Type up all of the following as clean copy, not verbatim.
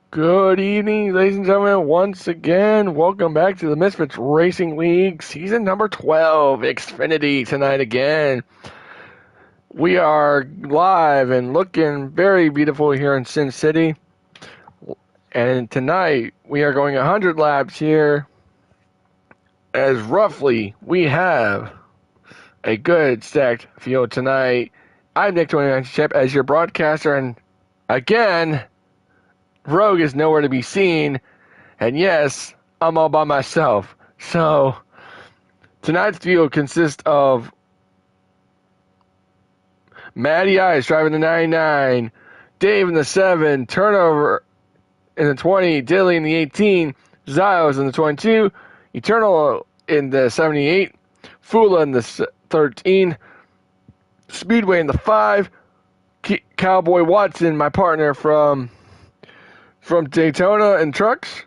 Good evening, ladies and gentlemen. Once again, welcome back to the Misfits Racing League, season number 12, Xfinity tonight again. We are live and looking very beautiful here in Sin City. And tonight, we are going 100 laps here, as roughly we have a good stacked field tonight. I'm Nick 29 Shep as your broadcaster, and again, Rogue is nowhere to be seen, and yes, I'm all by myself. So, tonight's field consists of Matty Ice driving the 99, Dave in the 7, Turnover in the 20, Dilly in the 18, Zios in the 22, Eternal in the 78, Fula in the 13, Speedway in the 5, Cowboy Watson, my partner from Daytona and Trucks,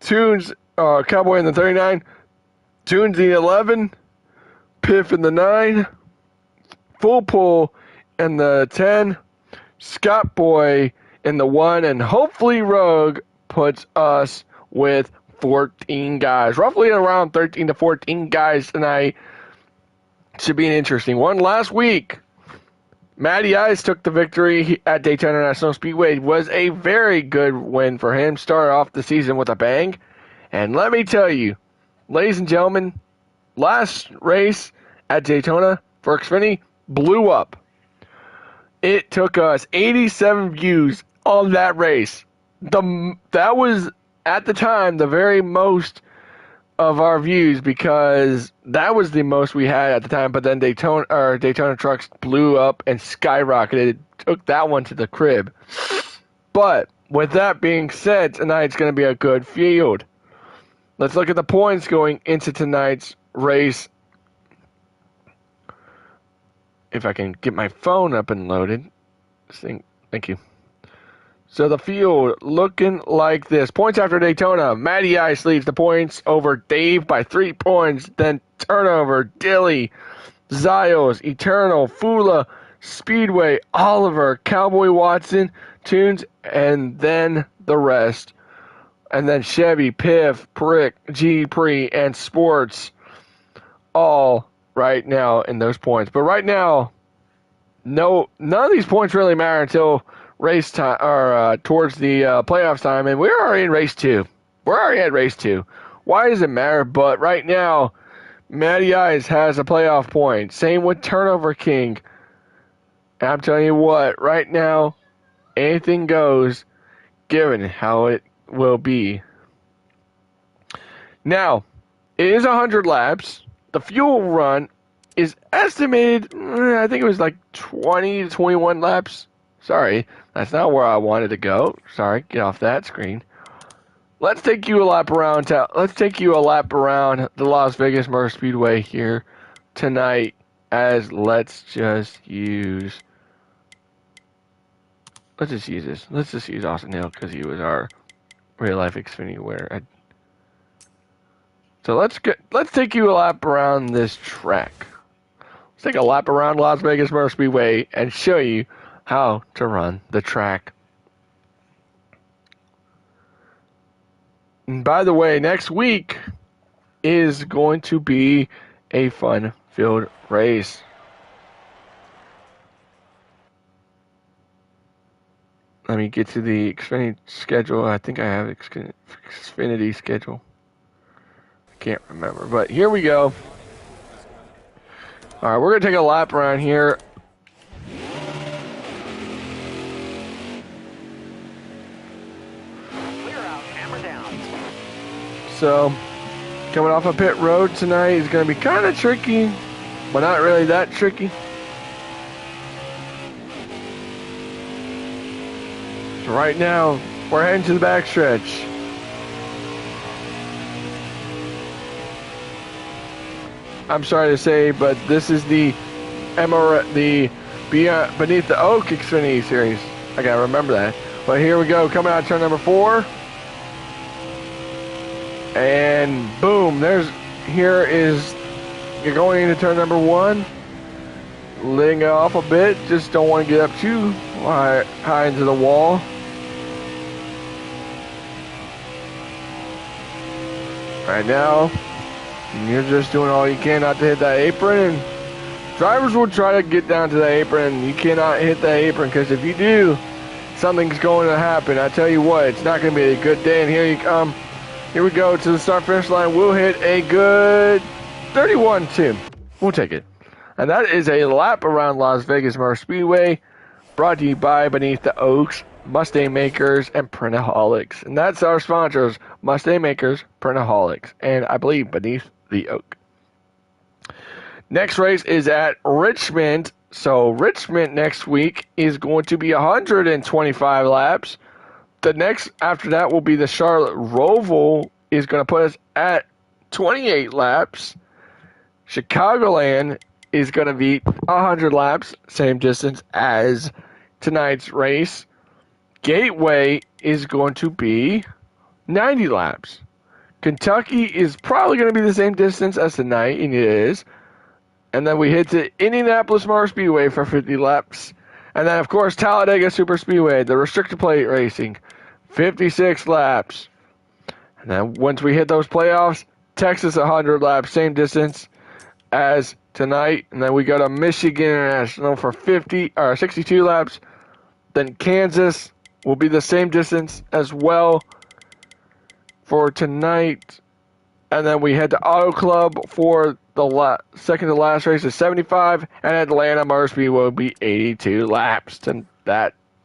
Tunes, Cowboy in the 39, Tunes in the 11, Piff in the 9, Full Pull in the 10, Scott Boy in the 1, and hopefully Rogue puts us with 14 guys. Roughly around 13 to 14 guys tonight. Should be an interesting one. Last week, Matty Ice took the victory at Daytona National Speedway. It was a very good win for him. Started off the season with a bang. And let me tell you, ladies and gentlemen, last race at Daytona for Xfinity blew up. It took us 87 views on that race. That was, at the time, the very most of our views, because that was the most we had at the time. But then Daytona Trucks blew up and skyrocketed. It took that one to the crib. But with that being said, tonight's going to be a good field. Let's look at the points going into tonight's race. If I can get my phone up and loaded. Thank you. So the field looking like this. Points after Daytona. Matty Ice leads the points over Dave by 3 points. Then Turnover, Dilly, Zios, Eternal, Fula, Speedway, Oliver, Cowboy Watson, Tunes, and then the rest. And then Chevy, Piff, Prick, G Pre, and Sports, all right now in those points. But right now, none of these points really matter until race time, or towards the playoffs time, and we're already in race 2. We're already at race 2. Why does it matter? But right now, Matty Ice has a playoff point. Same with Turnover King. And I'm telling you what, right now, anything goes, given how it will be. Now, it is 100 laps. The fuel run is estimated, I think it was like 20 to 21 laps. Sorry, that's not where I wanted to go. Sorry, get off that screen. Let's take you a lap around. Let's take you a lap around the Las Vegas Motor Speedway here tonight. Let's just use this. Let's just use Austin Hill because he was our real life Xfinity winner. So let's take you a lap around this track. Let's take a lap around Las Vegas Motor Speedway and show you how to run the track. And by the way, next week is going to be a fun-filled race. Let me get to the Xfinity schedule. I think I have Xfinity schedule. I can't remember, but here we go. All right, we're going to take a lap around here. So, coming off a pit road tonight is going to be kind of tricky, but not really that tricky. So right now, we're heading to the backstretch. I'm sorry to say, but this is the MRL, the Beneath the Oak Xfinity Series. I gotta remember that. But here we go, coming out turn number 4. And boom, you're going into turn number 1. letting it off a bit. Just don't want to get up too high into the wall. Right now, you're just doing all you can not to hit that apron, and drivers will try to get down to the apron, and you cannot hit the apron, because if you do, something's going to happen. I tell you what, it's not going to be a good day, and here you come. Here we go to the start-finish line. We'll hit a good 31-2. We'll take it. And that is a lap around Las Vegas Motor Speedway, brought to you by Beneath the Oaks, Mustang Makers, and Printaholics. And that's our sponsors, Mustang Makers, Printaholics, and I believe Beneath the Oak. Next race is at Richmond. So Richmond next week is going to be 125 laps. The next after that will be the Charlotte Roval, is going to put us at 28 laps. Chicagoland is going to be 100 laps, same distance as tonight's race. Gateway is going to be 90 laps. Kentucky is probably going to be the same distance as tonight, and it is. And then we hit to Indianapolis Motor Speedway for 50 laps. And then, of course, Talladega Super Speedway, the restricted plate racing, 56 laps. And then once we hit those playoffs, Texas 100 laps, same distance as tonight. And then we go to Michigan International for 62 laps. Then Kansas will be the same distance as well for tonight. And then we head to Auto Club for the second to last race is 75, and Atlanta Motor Speedway will be 82 laps. And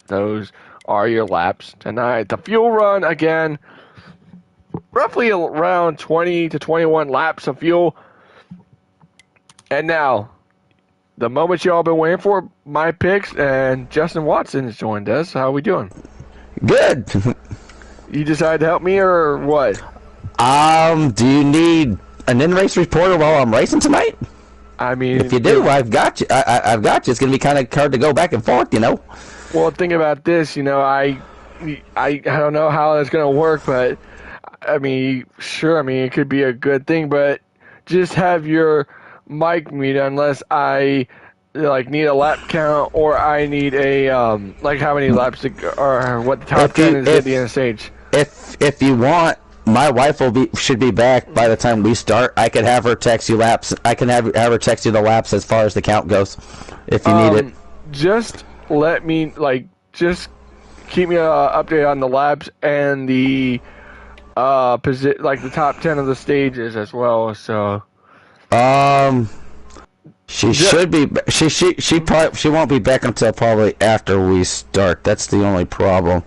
those are your laps tonight. The fuel run, again, roughly around 20 to 21 laps of fuel. And now, the moment you all been waiting for, my picks, and Justin Watson has joined us. How are we doing? Good. You decided to help me, or what? Do you need an in-race reporter while I'm racing tonight? I mean, if you do, I've got you. I've got you. It's going to be kind of hard to go back and forth, you know. Well, think about this. You know, I don't know how that's going to work, but I mean, sure. I mean, it could be a good thing, but just have your mic muted unless I need a lap count, or I need a how many laps or what the top 10 is at the end of the stage. If you want, my wife should be back by the time we start. I could have her text you laps. I can have her text you the laps as far as the count goes, if you need it. Just let me just keep me updated on the laps and the the top 10 of the stages as well. So, should be. She won't be back until probably after we start. That's the only problem.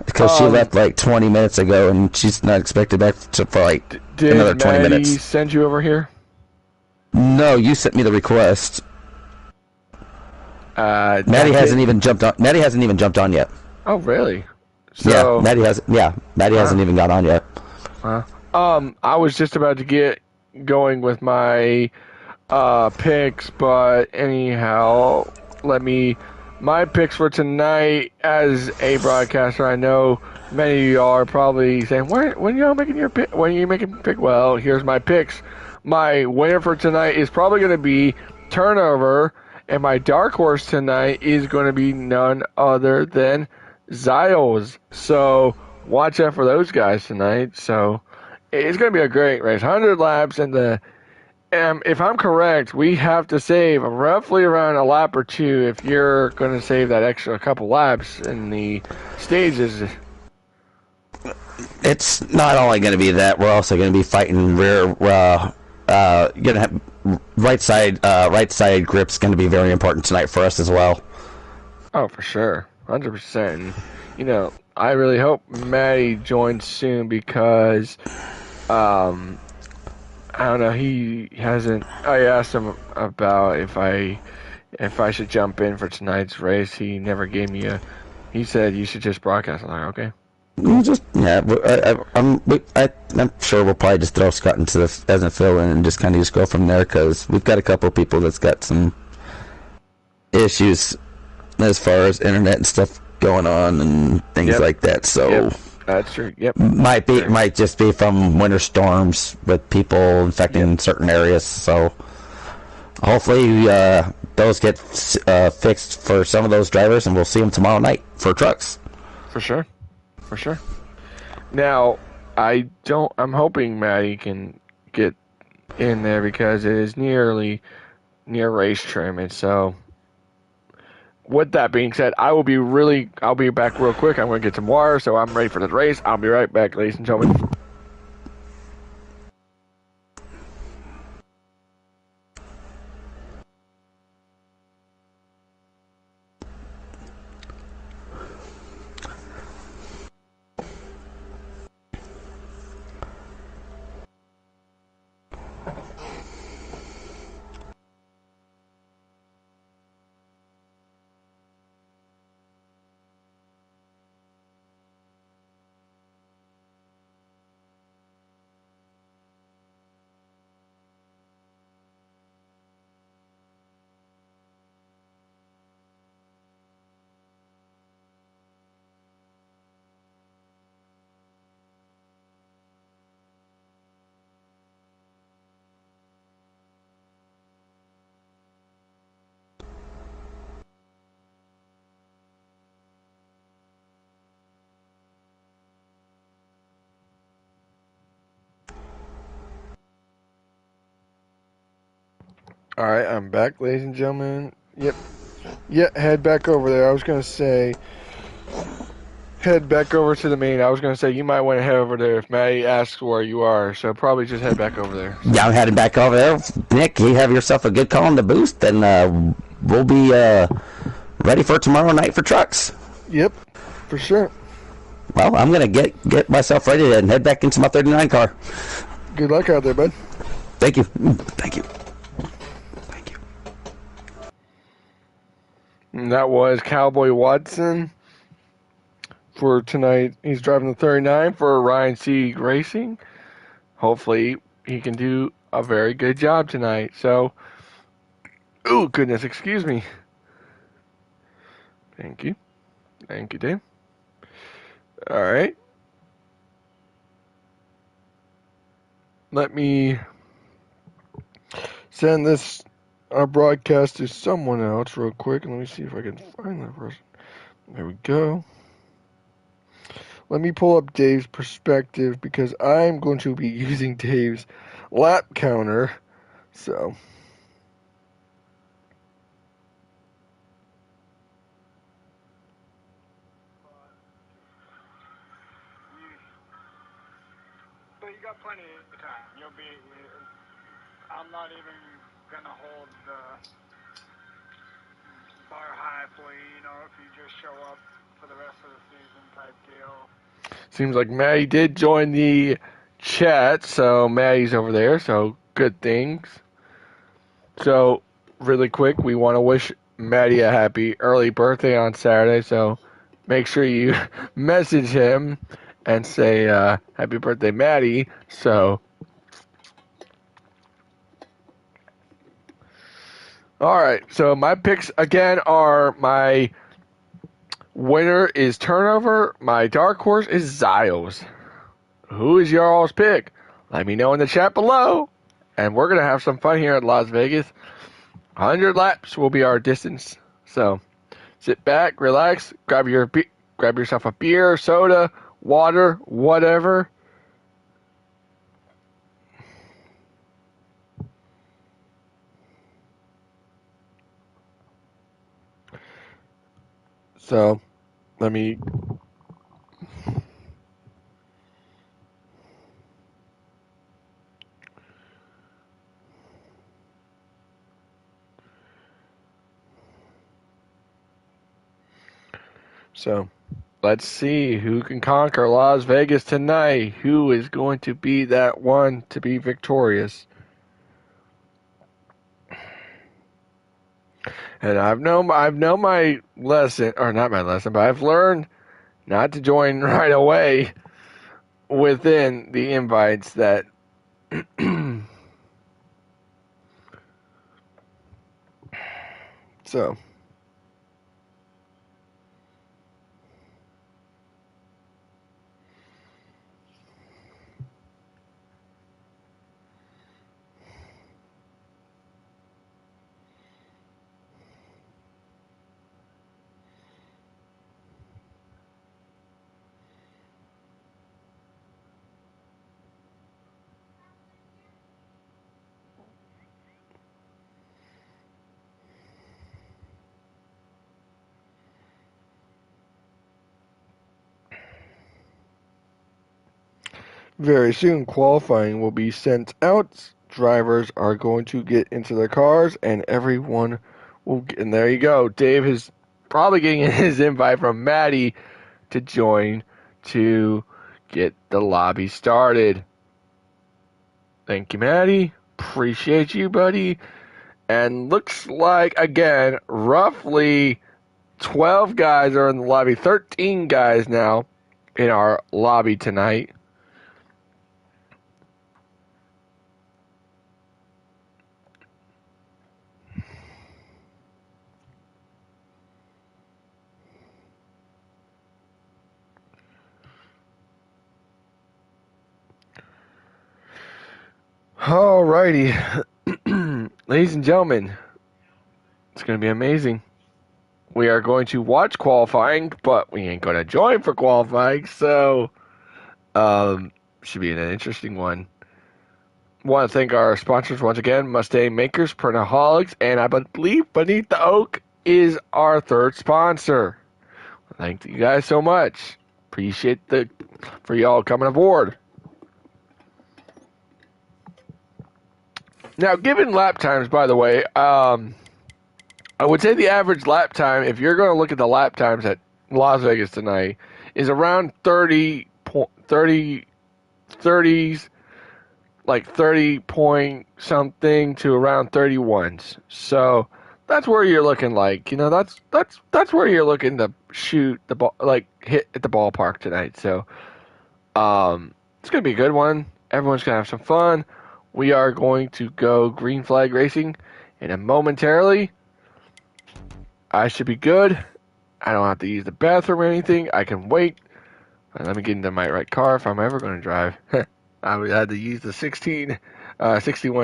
Because she left 20 minutes ago, and she's not expected back for another 20 minutes. Did Maddie send you over here? No, you sent me the request. Maddie hasn't even jumped on. Maddie hasn't even jumped on yet. Oh, really? So, yeah, Maddie has. Yeah, Maddie hasn't even got on yet. I was just about to get going with my picks, but anyhow, my picks for tonight, as a broadcaster, I know many of you are probably saying, when y'all making your pick? When are you making your pick? Well, here's my picks. My winner for tonight is probably going to be Turnover, and my dark horse tonight is going to be none other than Ziles. So watch out for those guys tonight. So it's going to be a great race. 100 laps, and if I'm correct, we have to save roughly around a lap or two if you're going to save that extra couple laps in the stages. It's not only going to be that. We're also going to be fighting rear. Going to have right side grip's going to be very important tonight for us as well. Oh, for sure, 100%. You know, I really hope Maddie joins soon because, I don't know. He hasn't. I asked him about if I should jump in for tonight's race. He never gave me He said you should just broadcast. I'm like, okay. I'm sure we'll probably just throw Scott into as a fill-in and just go from there, because we've got a couple of people that's got some issues as far as internet and stuff going on and things like that. So that's true. Yep. Might just be from winter storms with people infecting certain areas. So hopefully that those get fixed for some of those drivers, and we'll see them tomorrow night for trucks. For sure. For sure. Now, I'm hoping Maddie can get in there because it is near race trim. And so, with that being said, I'll be back real quick. I'm going to get some water, so I'm ready for the race. I'll be right back, ladies and gentlemen. All right, I'm back, ladies and gentlemen. Yep. Yeah, head back over there. I was going to say, head back over to the main. I was going to say, you might want to head over there if Maddie asks where you are. So probably just head back over there. Yeah, I'm heading back over there. Nick, you have yourself a good call on the boost, and we'll be ready for tomorrow night for trucks. Yep, for sure. Well, I'm going to get myself ready and head back into my 39 car. Good luck out there, bud. Thank you. Thank you. Thank you. And that was Cowboy Watson for tonight. He's driving the 39 for Ryan C. Racing. Hopefully, he can do a very good job tonight. So, oh, goodness, excuse me. Thank you. Thank you, Dave. All right. Let me send this broadcast to someone else real quick. And let me see if I can find that person. There we go. Let me pull up Dave's perspective because I'm going to be using Dave's lap counter. So. But you got plenty of time. I'm not even going to hold the bar high for you, if you just show up for the rest of the season type deal. Seems like Maddie did join the chat, so Maddie's over there, so good things. So, really quick, we want to wish Maddie a happy early birthday on Saturday, so make sure you message him and say happy birthday, Maddie. So, all right, so my picks again are my winner is Turnover, my dark horse is Zios. Who is your all's pick? Let me know in the chat below. And we're going to have some fun here at Las Vegas. 100 laps will be our distance. So sit back, relax, grab yourself a beer, soda, water, whatever. So let me let's see who can conquer Las Vegas tonight. Who is going to be that one to be victorious? And I've known my lesson, or not my lesson, but I've learned not to join right away within the invites that so very soon. Qualifying will be sent out. Drivers are going to get into their cars, and everyone will get, and there you go. Dave is probably getting his invite from Maddie to join to get the lobby started. Thank you, Maddie. Appreciate you, buddy. And looks like, again, roughly 12 guys are in the lobby. 13 guys now in our lobby tonight. Alrighty. Ladies and gentlemen, it's going to be amazing. We are going to watch qualifying, but we ain't going to join for qualifying, so should be an interesting one. Want to thank our sponsors once again, Mustang Makers, Pernaholics, and I believe Beneath the Oak is our third sponsor. Thank you guys so much. Appreciate for y'all coming aboard. Now, given lap times, by the way, I would say the average lap time, if you're going to look at the lap times at Las Vegas tonight, is around 30s, like 30 point something to around 31s. So that's where you're looking like, that's where you're looking to shoot the ball, like hit at the ballpark tonight. So it's going to be a good one. Everyone's going to have some fun. We are going to go green flag racing in a momentarily. I should be good. I don't have to use the bathroom or anything. I can wait. Let me get into my right car if I'm ever going to drive. I had to use the 61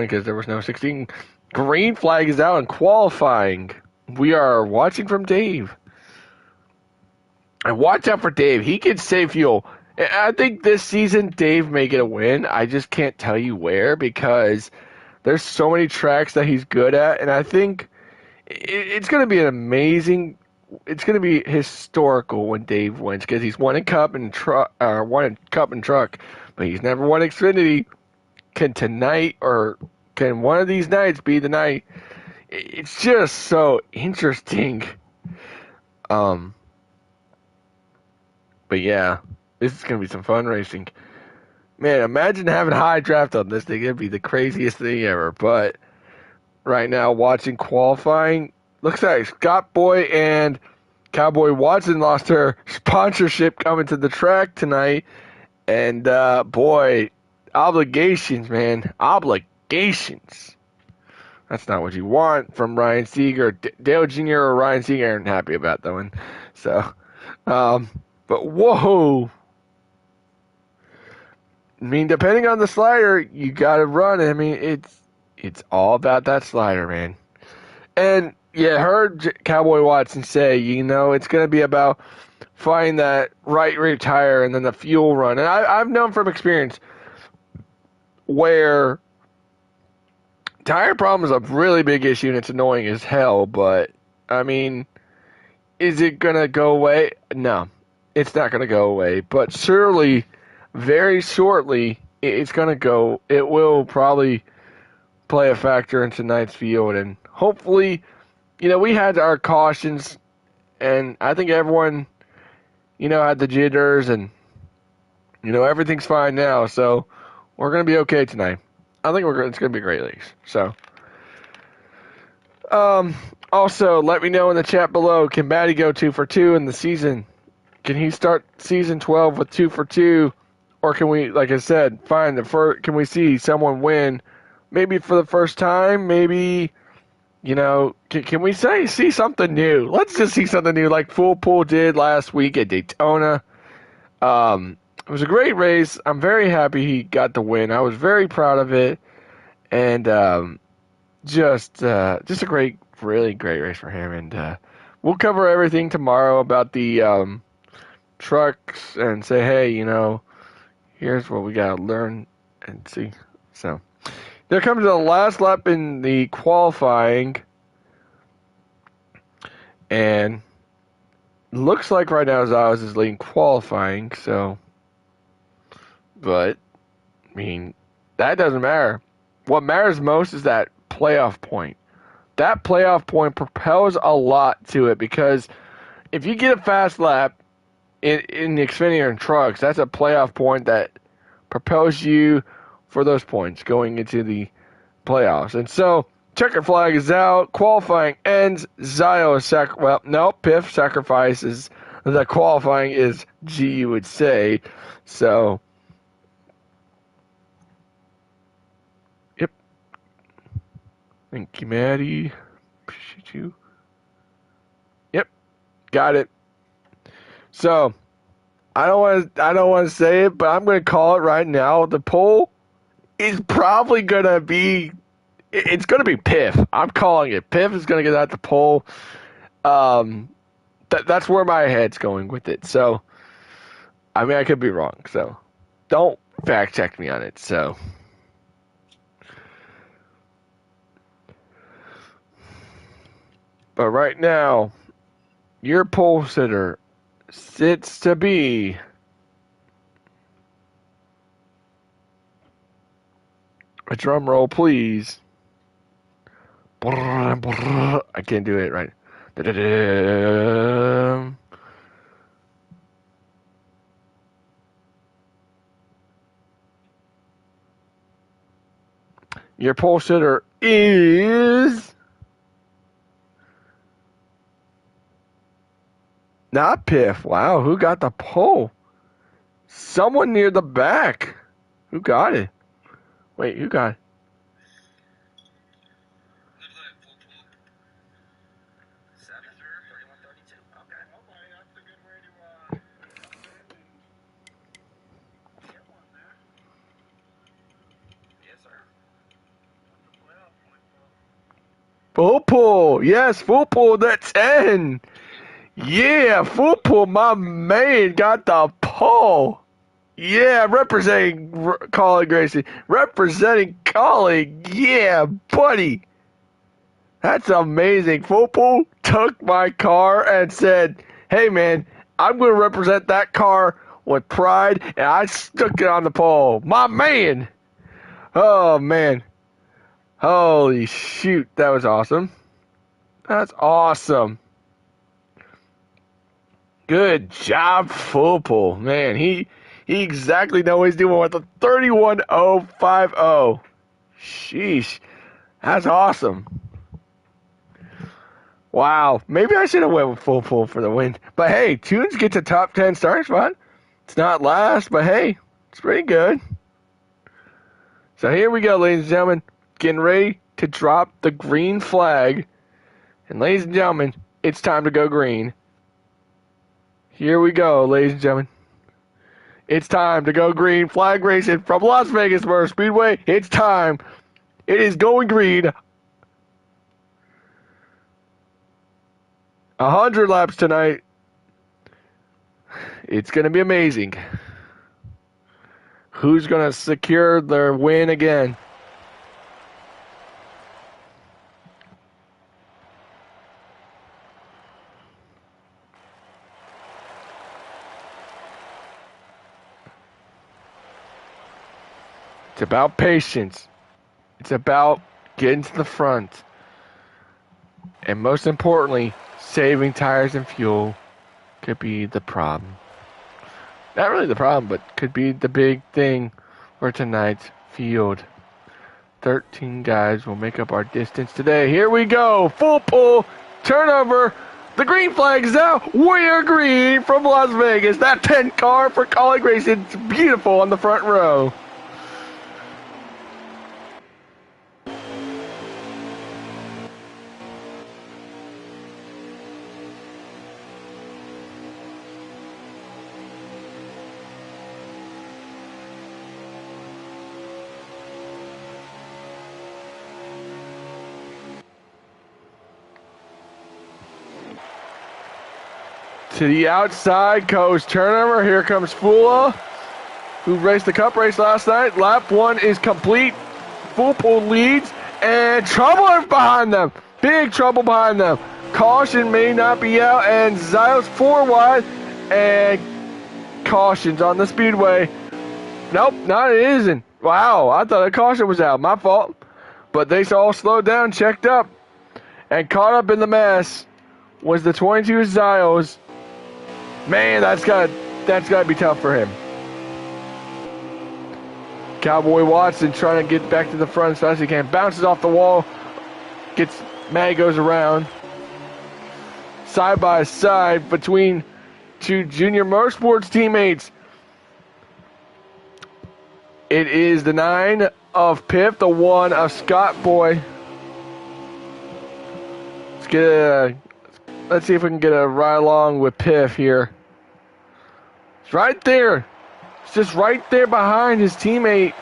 because there was no 16. Green flag is out in qualifying. We are watching from Dave. And watch out for Dave. He can save fuel. I think this season Dave may get a win. I just can't tell you where because there's so many tracks that he's good at. And I think it's going to be an amazing. It's going to be historical when Dave wins because he's won a cup and truck, but he's never won Xfinity. Can tonight or can one of these nights be the night? It's just so interesting. But yeah, this is going to be some fun racing. Man, imagine having high draft on this thing. It'd be the craziest thing ever. But right now, watching qualifying, looks like Scott Boy and Cowboy Watson lost her sponsorship coming to the track tonight. And, boy, obligations, man. Obligations. That's not what you want from Ryan Seeger. Dale Jr. or Ryan Seeger aren't happy about that one. So, but whoa. I mean, depending on the slider, you got to run. I mean, it's all about that slider, man. And yeah, heard Cowboy Watson say, it's going to be about finding that right rear tire and then the fuel run. And I've known from experience where tire problem is a really big issue and it's annoying as hell. But, I mean, is it going to go away? No, it's not going to go away. But surely, very shortly, it's going to go. It will probably play a factor in tonight's field. And hopefully, we had our cautions. And I think everyone, had the jitters. And, everything's fine now. So we're going to be okay tonight. I think it's going to be a great race. So, also, let me know in the chat below, can Matty go 2 for 2 in the season? Can he start season 12 with 2 for 2? Or can we, like I said, can we see someone win? Maybe for the first time, maybe, can we see something new? Let's just see something new like Full Pool did last week at Daytona. It was a great race. I'm very happy he got the win. I was very proud of it. And just a really great race for him. And we'll cover everything tomorrow about the trucks and say, hey, here's what we got to learn and see. So, they're coming to the last lap in the qualifying. And looks like right now Zaz is leading qualifying. So, but mean, that doesn't matter. What matters most is that playoff point. That playoff point propels a lot to it because if you get a fast lap in the Xfinity and trucks, that's a playoff point that propels you for those points going into the playoffs. And so, checker flag is out. Qualifying ends. Zio is Piff sacrifices. The qualifying is G, you would say. So, yep. Thank you, Maddie. Appreciate you. Yep, got it. So, I don't want to say it, but I'm going to call it right now. The pole is probably going to be. It's going to be Piff. I'm calling it. Piff is going to get out the pole. That's where my head's going with it. So, I mean, I could be wrong. So, don't fact check me on it. So, but right now, your pole sitter sits to be a drum roll, please. I can't do it right. Your pole sitter is not Piff. Wow, who got the pole? Someone near the back. Who got it? Wait, who got it? Full pull. Yes, full pull. That's 10. Yeah, full pull. My man got the pole. Yeah, representing Colin Gracie. Representing Colin. Yeah, buddy. That's amazing. Full pull took my car and said, hey, man, I'm going to represent that car with pride. And I stuck it on the pole. My man. Oh, man. Holy shoot, that was awesome. That's awesome. Good job, full pull. Man, he exactly knows what he's doing with a 31.050. Sheesh. That's awesome. Wow. Maybe I should have went with full pull for the win. But hey, Tunes gets a top 10 starting spot. It's not last, but hey, it's pretty good. So here we go, ladies and gentlemen. Getting ready to drop the green flag. And ladies and gentlemen, it's time to go green. Here we go, ladies and gentlemen. It's time to go green. Flag racing from Las Vegas Motor Speedway. It's time. It is going green. 100 laps tonight. It's going to be amazing. Who's going to secure their win again? It's about patience. It's about getting to the front. And most importantly, saving tires and fuel could be the problem. Not really the problem, but could be the big thing for tonight's field. 13 guys will make up our distance today. Here we go. Full pull. Turnover. The green flag is out. We're green from Las Vegas. That 10 car for Colin Grayson. It's beautiful on the front row. To the outside goes turnover. Here comes Fula, who raced the cup race last night. Lap 1 is complete. Full pull leads, and trouble is behind them. Big trouble behind them. Caution may not be out, and Zio's 4 wide, and caution's on the speedway. Nope, not it isn't. Wow, I thought a caution was out. My fault. But they all slowed down, checked up, and caught up in the mess was the 22 Zios. Man, that's gotta be tough for him. Cowboy Watson trying to get back to the front as fast as he can. Bounces off the wall. Goes around. Side by side between two Junior Motorsports teammates. It is the 9 of Piff, the 1 of Scott Boy. Let's see if we can get a ride along with Piff here. It's right there. It's just right there behind his teammate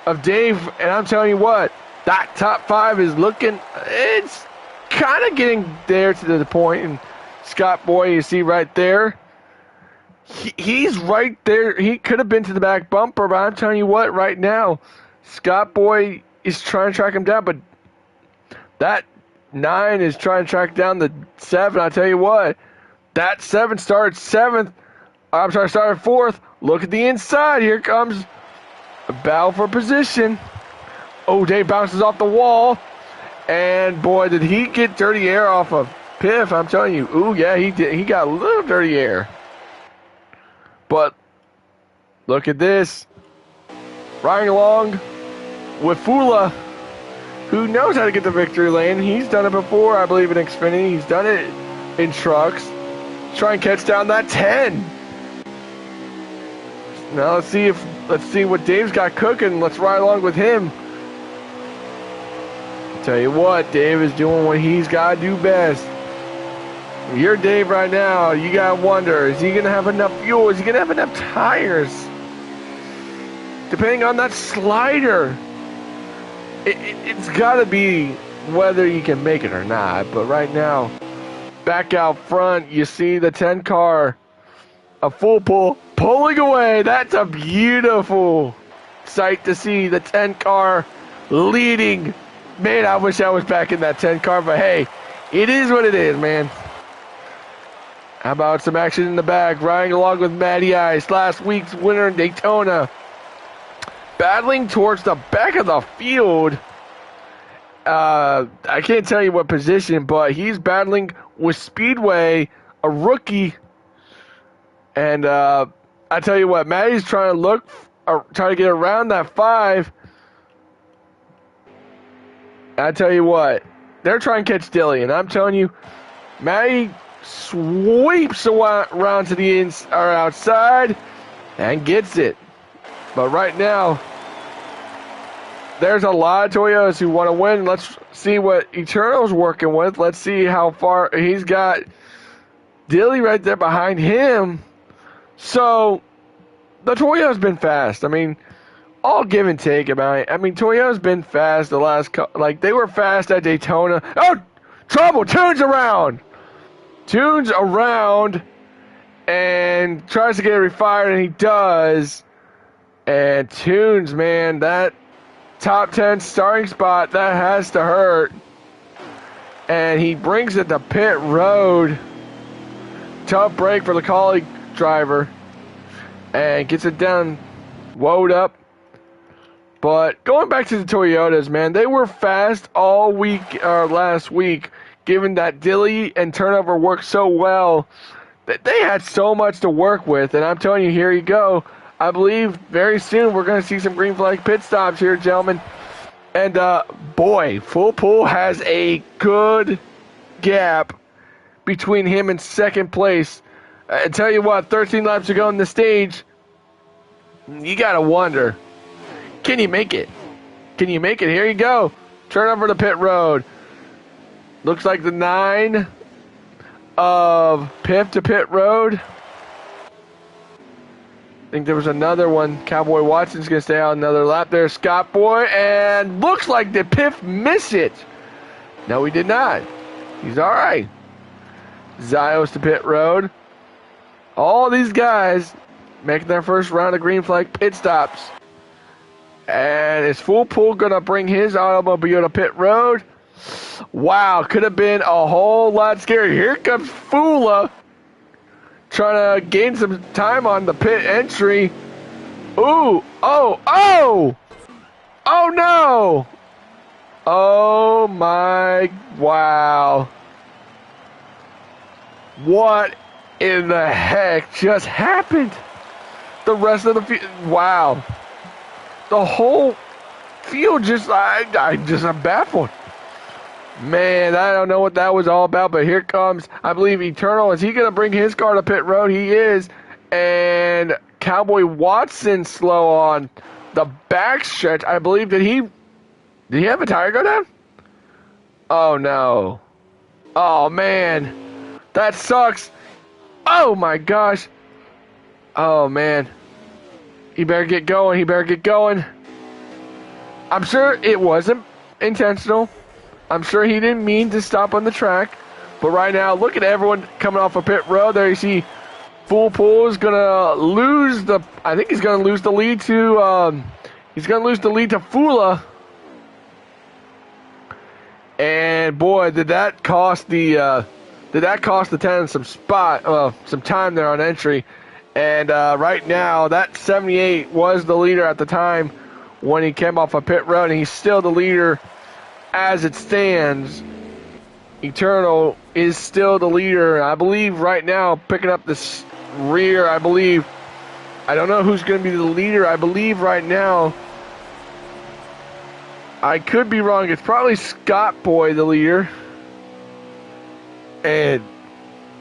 of Dave. And I'm telling you what, that top 5 is looking, it's kind of getting there to the point. And Scott Boy, you see right there, he's right there. He could have been to the back bumper, but I'm telling you what, right now, Scott Boy is trying to track him down. But that 9 is trying to track down the 7. I tell you what, that 7 started 7th. Started 4th. Look at the inside. Here comes a battle for position. Oh, Dave bounces off the wall. And boy, did he get dirty air off of Piff. I'm telling you. Ooh, yeah, he did. He got a little dirty air. But look at this. Riding along with Fula, who knows how to get the victory lane. He's done it before, I believe, in Xfinity. He's done it in trucks. Try and catch down that 10. Now let's see what Dave's got cooking. Let's ride along with him. Tell you what, Dave is doing what he's got to do best. You're Dave right now. You got to wonder, is he going to have enough fuel? Is he going to have enough tires? Depending on that slider, it's got to be whether you can make it or not. But right now, back out front, you see the 10 car, a full pull, pulling away. That's a beautiful sight to see, the 10 car leading. Man, I wish I was back in that 10 car, but hey, it is what it is, man. How about some action in the back, riding along with Matty Ice, last week's winner in Daytona. Battling towards the back of the field. I can't tell you what position, but he's battling with Speedway, a rookie. And I tell you what, Matty's trying to get around that 5. I tell you what, they're trying to catch Dilly, and I'm telling you, Matty sweeps around to the outside and gets it. But right now, there's a lot of Toyotas who want to win. Let's see what Eternal's working with. Let's see how far he's got Dilly right there behind him. So the Toyota's been fast. I mean, all give and take about it. I mean, Toyota's been fast the last they were fast at Daytona. Oh, trouble! Tunes around and tries to get it refired, and he does. And Tunes, man, that top 10 starting spot, that has to hurt. And he brings it to pit road. Tough break for the colleague driver. And gets it down, woed up. But going back to the Toyotas, man, they were fast all week, last week, given that Dilly and Turnover worked so well. That they had so much to work with. And I'm telling you, here you go. I believe very soon we're going to see some green flag pit stops here, gentlemen. And, boy, Full Pool has a good gap between him and second place. I tell you what, 13 laps to go in the stage. You got to wonder, can you make it? Can you make it? Here you go. Turn over to pit road. Looks like the 9 of Piff to pit road. I think there was another one. Cowboy Watson's going to stay out another lap there. Scott Boy, and looks like did Piff miss it? No, he did not. He's all right. Zios to pit road. All these guys making their first round of green flag pit stops. And is Full Pool going to bring his automobile to pit road? Wow, could have been a whole lot scary. Here comes Fula, trying to gain some time on the pit entry. Ooh, oh! Oh no! Oh my, wow. What in the heck just happened? The rest of the field, wow. The whole field just, I'm baffled. Man, I don't know what that was all about, but here comes, I believe, Eternal. Is he going to bring his car to pit road? He is. And Cowboy Watson slow on the backstretch. I believe, did he have a tire go down? Oh, no. Oh, man. That sucks. Oh, my gosh. Oh, man. He better get going. He better get going. I'm sure it wasn't intentional. I'm sure he didn't mean to stop on the track. But right now, look at everyone coming off of pit road. There you see Full Pool is going to lose the... I think he's going to lose the lead to... he's going to lose the lead to Fula. And boy, did that cost the... did that cost the 10 some time there on entry. And right now, that 78 was the leader at the time when he came off of pit road. And he's still the leader as it stands. Eternal is still the leader. I believe right now, picking up this rear, I believe, I don't know who's going to be the leader. I believe right now, I could be wrong. It's probably Scott Boy, the leader. And,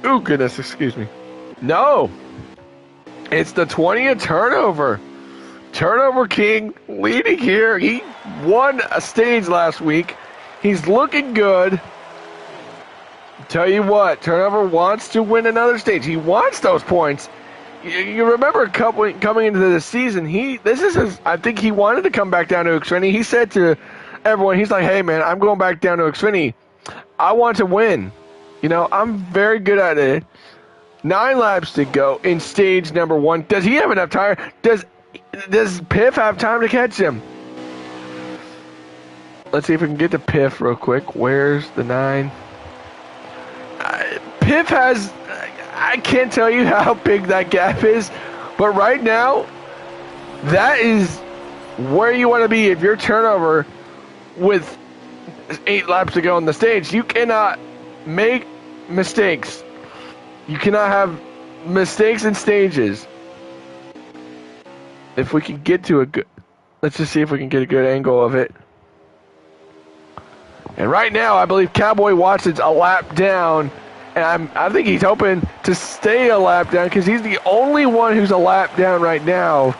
oh goodness, excuse me. No, it's the 20th turnover. Turnover King leading here. He won a stage last week. He's looking good. Tell you what, Turnover wants to win another stage. He wants those points. You remember coming into the season, I think he wanted to come back down to Xfinity. He said to everyone, he's like, hey man, I'm going back down to Xfinity. I want to win. You know, I'm very good at it. 9 laps to go in stage number 1. Does he have enough time? Does Piff have time to catch him? Let's see if we can get to Piff real quick. Where's the 9? Piff has... I can't tell you how big that gap is, but right now, that is where you want to be if you're Turnover with 8 laps to go on the stage. You cannot make mistakes. You cannot have mistakes in stages. If we can get to a good... Let's just see if we can get a good angle of it. And right now, I believe Cowboy Watson's a lap down. And I think he's hoping to stay a lap down because he's the only one who's a lap down right now.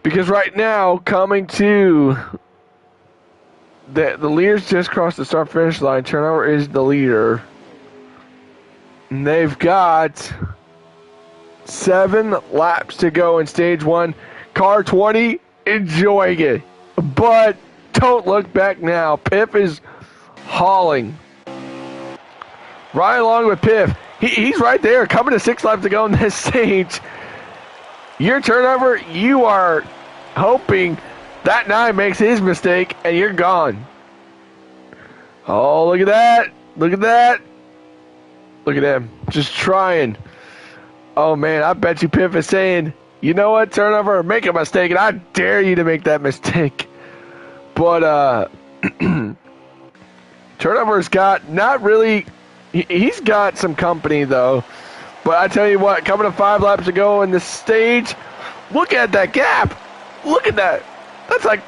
Because right now, coming to... The leaders just crossed the start-finish line. Turnover is the leader. And they've got 7 laps to go in stage 1. Car 20, enjoying it. But don't look back now. Piff is hauling. Right along with Piff. He's right there, coming to 6 laps to go in this stage. Your Turnover, you are hoping that 9 makes his mistake, and you're gone. Oh, look at that. Look at that. Look at him, just trying. Oh, man, I bet you Piff is saying, you know what, Turnover, make a mistake, and I dare you to make that mistake. But, Turnover's got not really... He's got some company, though. But I tell you what, coming to 5 laps to go in this stage, look at that gap. Look at that. That's like...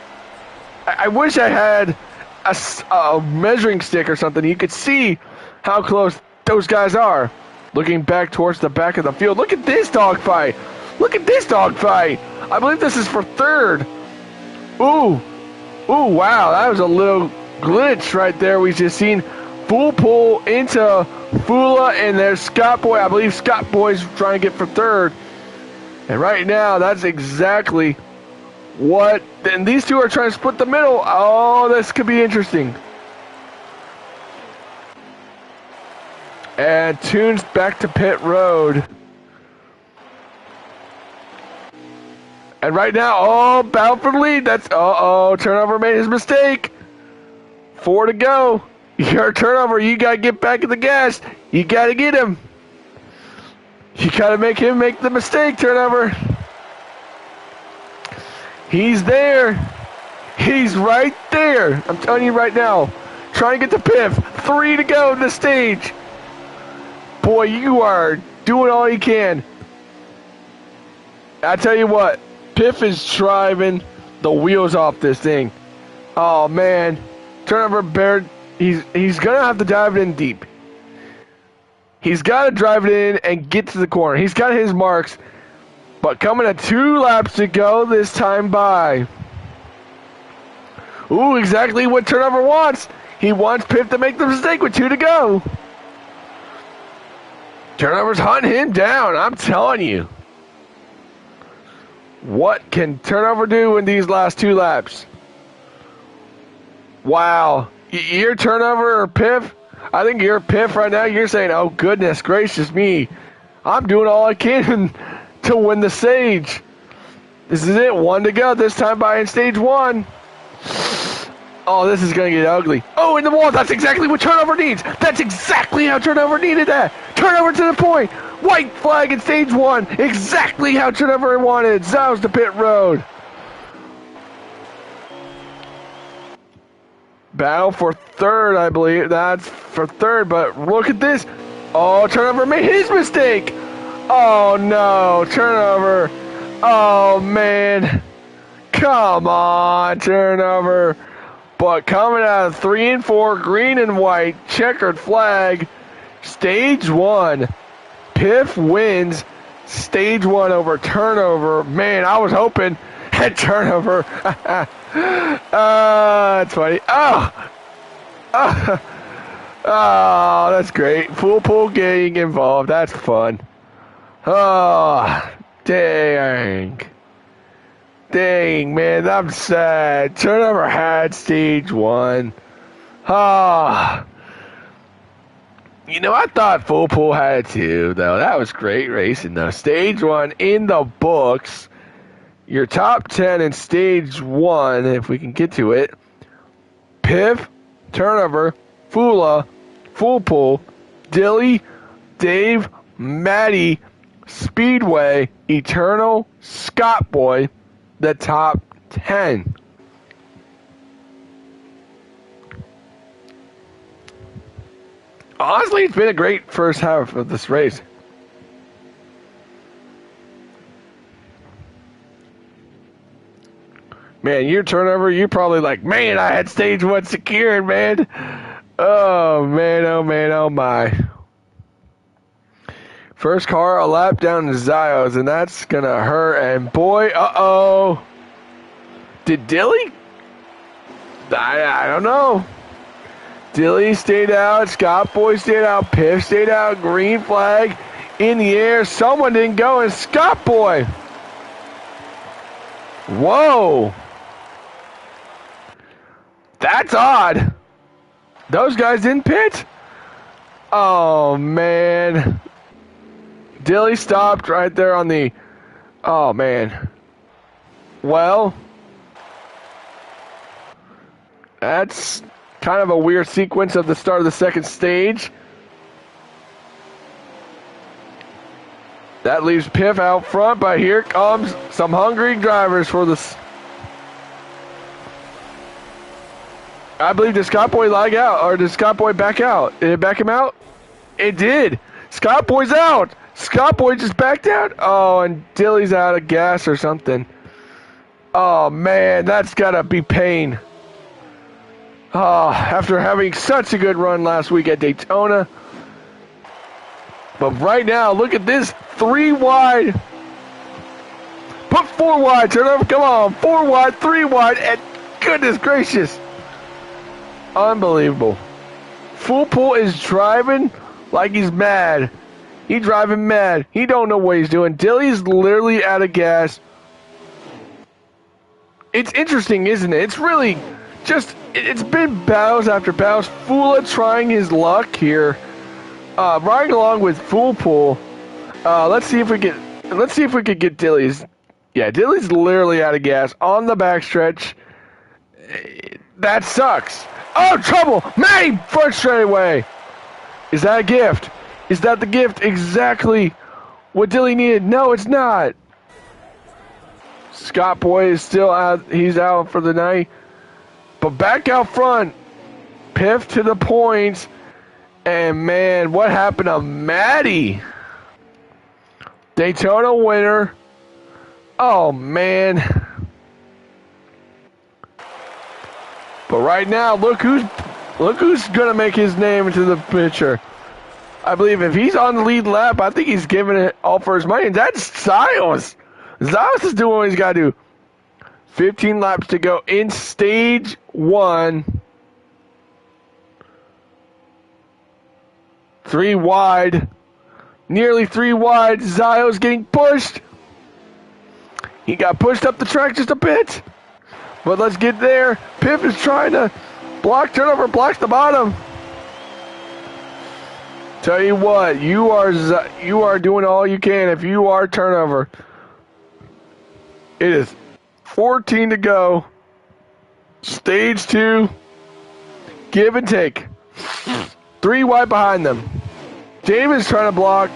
I wish I had a measuring stick or something. You could see how close those guys are. Looking back towards the back of the field. Look at this dogfight. Look at this dogfight. I believe this is for 3rd. Ooh. Ooh, wow. That was a little glitch right there. We just seen Full Pull into Fula, and there's Scott Boy. I believe Scott Boy's trying to get for 3rd. And right now, that's exactly what... And these two are trying to split the middle. Oh, this could be interesting. And Tunes back to pit road. And right now, oh, bound for the lead. That's, Turnover made his mistake. 4 to go. Your Turnover, you got to get back at the gas. You got to get him. You got to make him make the mistake, Turnover. He's there. He's right there. I'm telling you right now. Trying to get to Piff. 3 to go in the stage. Boy, you are doing all you can. I tell you what, Piff is driving the wheels off this thing. Oh man, turnover Baird. He's gonna have to drive it in deep. He's got to drive it in and get to the corner. He's got his marks, but coming to 2 laps to go this time by. Ooh, exactly what turnover wants. He wants Piff to make the mistake with 2 to go. Turnover's hunting him down, I'm telling you. What can turnover do in these last 2 laps? Wow. You're turnover or Piff? I think you're Piff right now. You're saying, oh, goodness gracious me. I'm doing all I can to win the stage. This is it. 1 to go. This time by in stage 1. Oh, this is going to get ugly. Oh, in the wall. That's exactly what turnover needs. That's exactly how turnover needed that. Turnover to the point. White flag in stage 1. Exactly how turnover wanted. Zows to pit road. Battle for 3rd, I believe. That's for 3rd, but look at this. Oh, turnover made his mistake. Oh, no. Turnover. Oh, man. Come on, turnover. But coming out of 3 and 4, green and white, checkered flag, stage 1, Piff wins stage 1 over turnover. Man, I was hoping at turnover. That's funny. Oh, that's great. Full pool getting involved. That's fun. Oh, dang. Dang, man, I'm sad. Turnover had stage 1. Ah. You know, I thought Full Pool had it too, though. That was great racing, though. Stage 1 in the books. Your top 10 in stage 1, if we can get to it. Piff, Turnover, Fula, Full Pool, Dilly, Dave, Maddie, Speedway, Eternal, Scott Boy, the top 10. Honestly, it's been a great first half of this race. Man, your turnover, you're probably like, man, I had stage 1 secured, man. Oh, man, oh, man, oh, my. First car, a lap down to Zios, and that's going to hurt. And boy, uh-oh. Did Dilly? I don't know. Dilly stayed out. Scott Boy stayed out. Piff stayed out. Green flag in the air. Someone didn't go, and Scott Boy. Whoa. That's odd. Those guys didn't pit? Oh, man. Dilly stopped right there on the... Oh, man. Well, that's kind of a weird sequence of the start of the second stage. That leaves Piff out front, but here comes some hungry drivers for this. I believe, did Scott Boy lag out, or did Scott Boy back out? Did it back him out? It did. Scott Boy's out. Scott Boy just backed out. Oh, and Dilly's out of gas or something. Oh, man, that's got to be pain. Oh, after having such a good run last week at Daytona. But right now, look at this. 3 wide. Put 4 wide. Turn over. Come on. 4 wide, 3 wide, and goodness gracious. Unbelievable. Full Pool is driving like he's mad. He's driving mad. He don't know what he's doing. Dilly's literally out of gas. It's interesting, isn't it? It's really just, it's been battles after battles. Fula trying his luck here. Riding along with Full Pool. Let's see if we could get Dilly's. Yeah, Dilly's literally out of gas on the backstretch. That sucks. Oh, trouble! Maddie front straightaway. Is that a gift? Is that the gift exactly what Dilly needed? No, it's not. Scott Boy is still out. He's out for the night. But back out front, Piff to the points. And man, what happened to Maddie? Daytona winner. Oh man. But right now, look who's gonna make his name into the picture. I believe if he's on the lead lap, I think he's giving it all for his money. And that's Zios. Zios is doing what he's got to do. 15 laps to go in stage 1. 3 wide. Nearly 3 wide. Zios getting pushed. He got pushed up the track just a bit. But let's get there. Piff is trying to block turnover, blocks the bottom. Tell you what, you are doing all you can if you are turnover. It is 14 to go. Stage 2. Give and take. 3 wide behind them. David's trying to block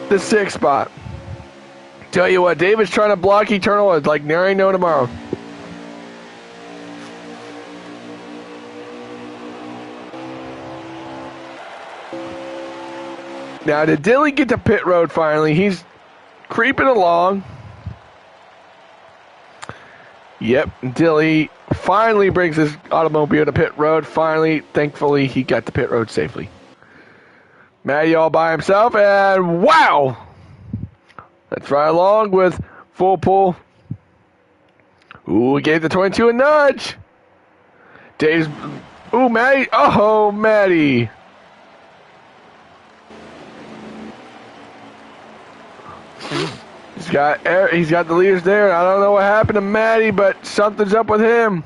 the 6th spot. Tell you what, David's trying to block Eternal like there ain't no tomorrow. Now, did Dilly get to pit road finally? He's creeping along. Yep, Dilly finally brings his automobile to pit road. Finally, thankfully, he got to pit road safely. Matty all by himself, and wow! That's right along with full pull. Ooh, we gave the 22 a nudge. Dave's, ooh, Matty, oh, Matty. He's got the leaders there. I don't know what happened to Matty, but something's up with him.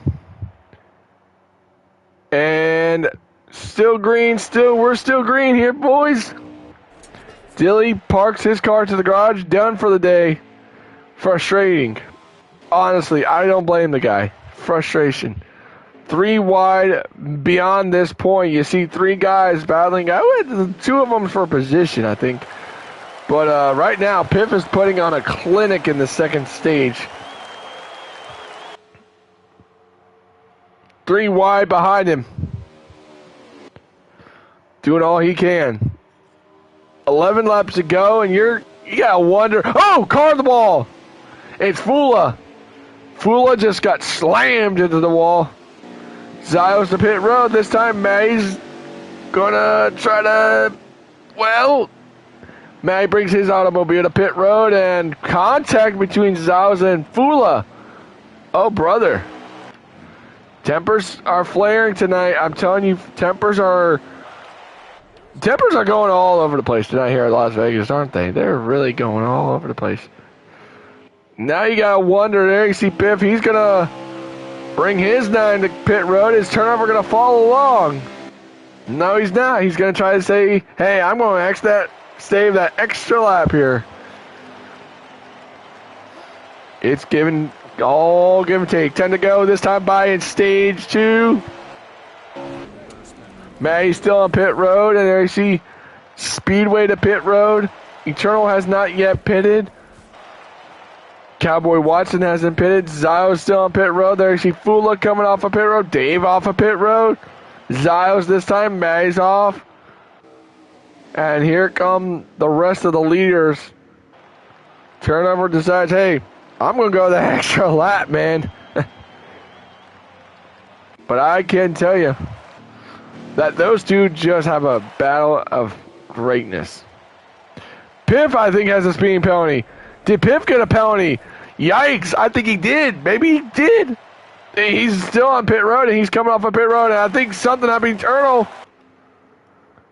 And still green, we're still green here, boys. Dilly parks his car to the garage, done for the day. Frustrating. Honestly, I don't blame the guy. Frustration. 3 wide beyond this point. You see 3 guys battling. I went 2 of them for position, I think. But right now, Piff is putting on a clinic in the 2nd stage. 3 wide behind him. Doing all he can. 11 laps to go, and you gotta wonder. Oh, car the ball. It's Fula. Fula just got slammed into the wall. Zios to pit road. This time, Maddie's gonna try to, well, Matty brings his automobile to pit road, and contact between Zios and Fula. Oh, brother. Tempers are flaring tonight. I'm telling you, tempers are going all over the place tonight here at Las Vegas, aren't they? They're really going all over the place. Now you gotta wonder, there you see Piff. He's gonna bring his 9 to pit road. His turnover gonna follow along. No, he's not. He's gonna try to say, hey, I'm gonna save that extra lap here. It's all give and take. 10 to go. This time by in stage 2. Matty's still on pit road, and there you see Speedway to pit road. Eternal has not yet pitted. Cowboy Watson hasn't pitted. Zios still on pit road. There you see Fula coming off of pit road. Dave off of pit road. Zios this time. Matty's off. And here come the rest of the leaders. Turnover decides, hey, I'm going to go the extra lap, man. But I can tell you that those two just have a battle of greatness. Piff, I think, has a speeding penalty. Did Piff get a penalty? Yikes, I think he did. Maybe he did. He's still on pit road, and he's coming off of pit road, and I think something happened to Turtle.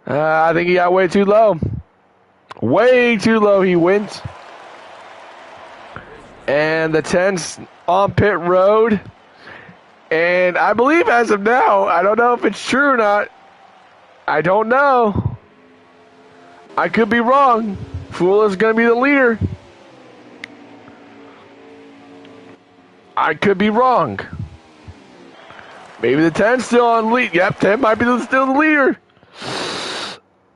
I think he got way too low. Way too low he went. And the 10's on pit road. And I believe as of now, I don't know if it's true or not. I don't know. I could be wrong. Fool is going to be the leader. I could be wrong. Maybe the 10's still on lead. Yep, 10 might be still the leader.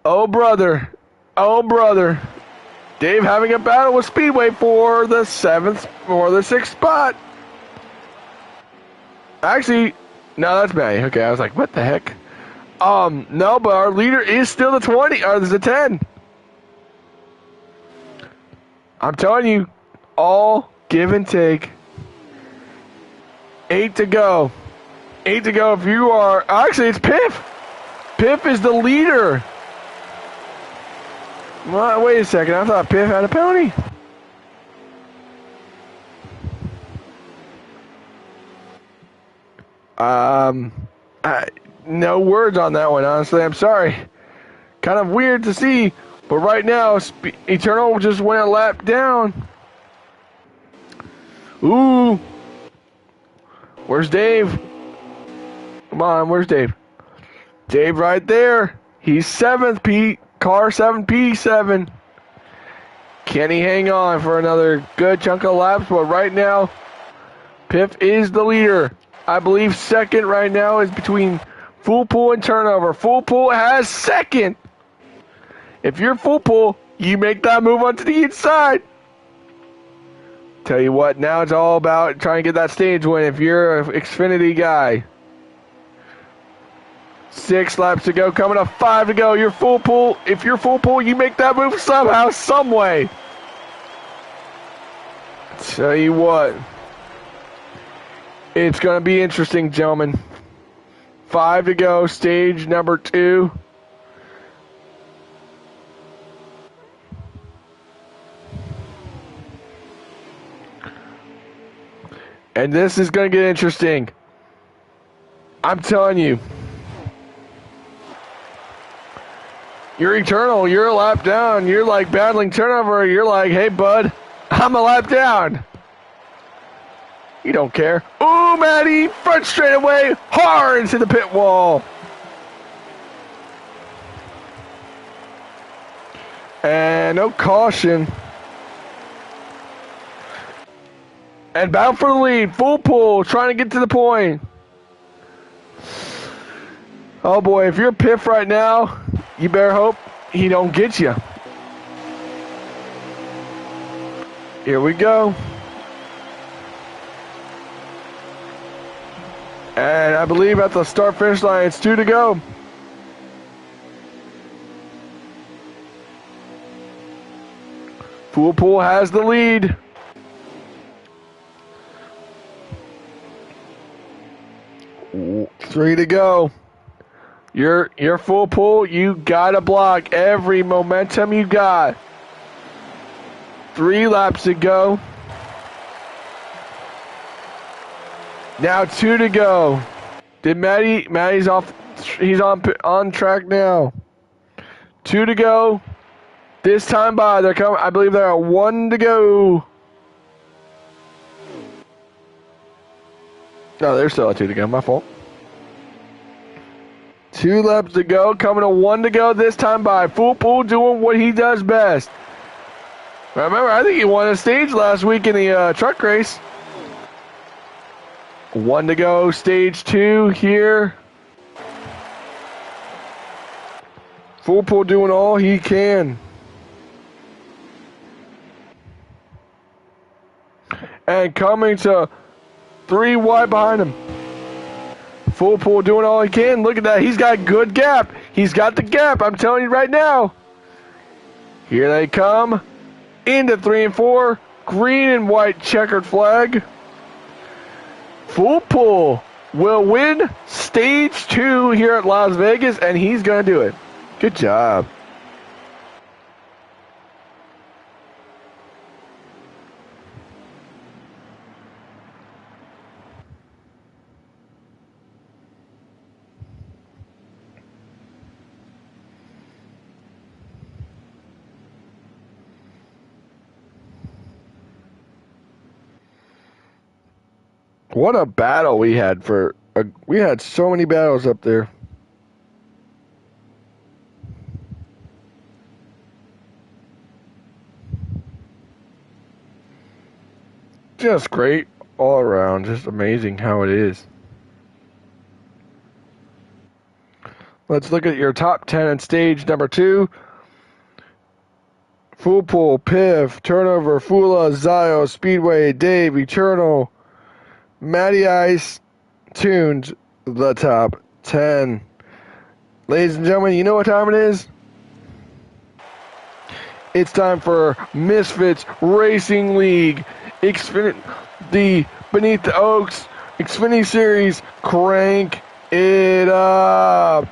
Oh, brother. Oh, brother. Dave having a battle with Speedway for the 6th spot. Actually, no, that's Matty. Okay, I was like, what the heck? No, but our leader is still the 20, or the 10. I'm telling you, all give and take. 8 to go. 8 to go if you are... Actually, it's Piff. Piff is the leader. Well, wait a second. I thought Piff had a penalty. No words on that one, honestly. I'm sorry. Kind of weird to see. But right now, Eternal just went a lap down. Ooh. Where's Dave? Come on, where's Dave? Dave right there. He's 7th, Pete. Car 7P7. Can he hang on for another good chunk of laps? But right now, Piff is the leader. I believe second right now is between Full Pool and Turnover. Full Pool has second. If you're Full Pool, you make that move onto the inside. Tell you what, now it's all about trying to get that stage win if you're an Xfinity guy. 6 laps to go, coming up 5 to go. You're Full Pool. If you're Full Pool, you make that move somehow, some way. Tell you what, it's going to be interesting, gentlemen. 5 to go, stage number 2. And this is going to get interesting. I'm telling you. You're Eternal. You're a lap down. You're like battling Turnover. You're like, hey, bud, I'm a lap down. You don't care. Ooh, Matty, front straightaway, hard into the pit wall. And no caution. And bound for the lead. Full Pool, trying to get to the point. Oh, boy, if you're Piff right now, you better hope he don't get you. Here we go. And I believe at the start-finish line, it's 2 to go. Full Pool has the lead. Ooh, 3 to go. You're Full Pool. You gotta block every momentum you got. 3 laps to go. Now 2 to go. Did Matty's off? He's on track now. 2 to go. This time by, they're coming. I believe there are 1 to go. No, there's still a 2 to go. My fault. 2 laps to go. Coming to 1 to go this time by. Full Pool doing what he does best. Remember, I think he won a stage last week in the truck race. 1 to go, stage 2 here. Full Pool doing all he can. And coming to 3 wide behind him. Full Pool doing all he can. Look at that. He's got good gap. He's got the gap. I'm telling you right now. Here they come. Into 3 and 4. Green and white checkered flag. Full Pool will win stage 2 here at Las Vegas, and he's going to do it. Good job. What a battle we had we had so many battles up there. Just great all around. Just amazing how it is. Let's look at your top 10 in stage number 2. Full Pool, Piff, Turnover, Fula, Zio, Speedway, Dave, Eternal, Matty Ice, Tunes, the top 10. Ladies and gentlemen, you know what time it is? It's time for Misfits Racing League, the Beneath the Oaks Xfinity Series. Crank it up.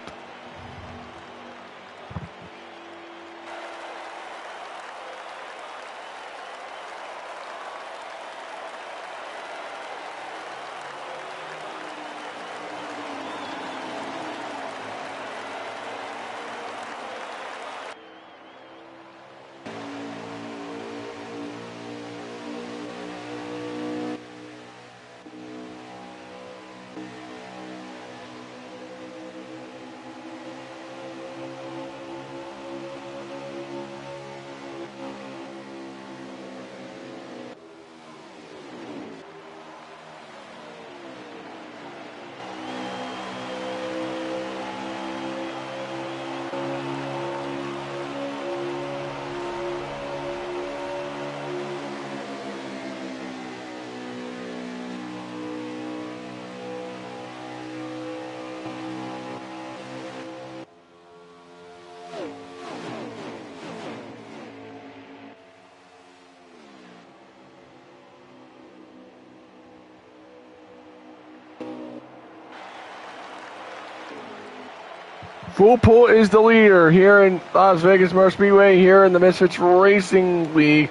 Full Pool is the leader here in Las Vegas Motor Speedway, here in the Misfits Racing League,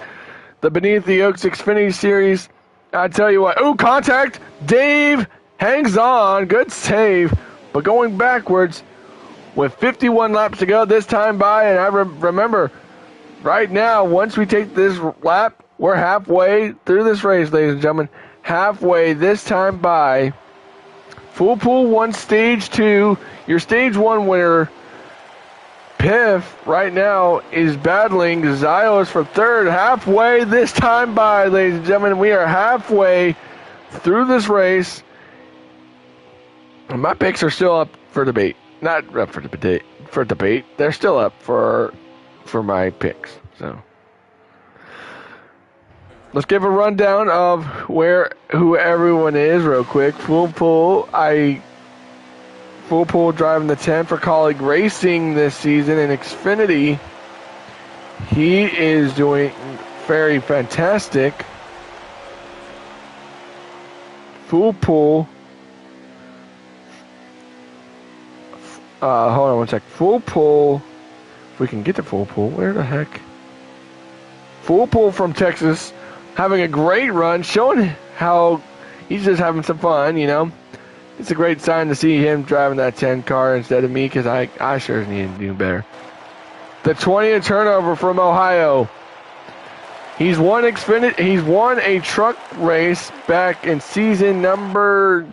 the Beneath the Oaks Xfinity Series. I tell you what, contact! Dave hangs on, good save, but going backwards with 51 laps to go this time by, and I remember, right now, once we take this lap, we're halfway through this race, ladies and gentlemen, halfway this time by. Full Pool won Stage 2. Your Stage 1 winner, Piff, right now is battling Zios for third. Halfway this time by, ladies and gentlemen. We are halfway through this race. And my picks are still up for debate. Not up for debate. They're still up for my picks. So let's give a rundown of who everyone is real quick. Full Pool driving the 10 for Colleague Racing this season in Xfinity. He is doing very fantastic. Full Pool. Hold on one sec. Full Pool. If we can get to Full Pool, where the heck? Full Pool from Texas, having a great run, showing how he's just having some fun, you know. It's a great sign to see him driving that 10 car instead of me, because I sure need to do better. The 20 Turnover from Ohio. He's won a truck race back in season number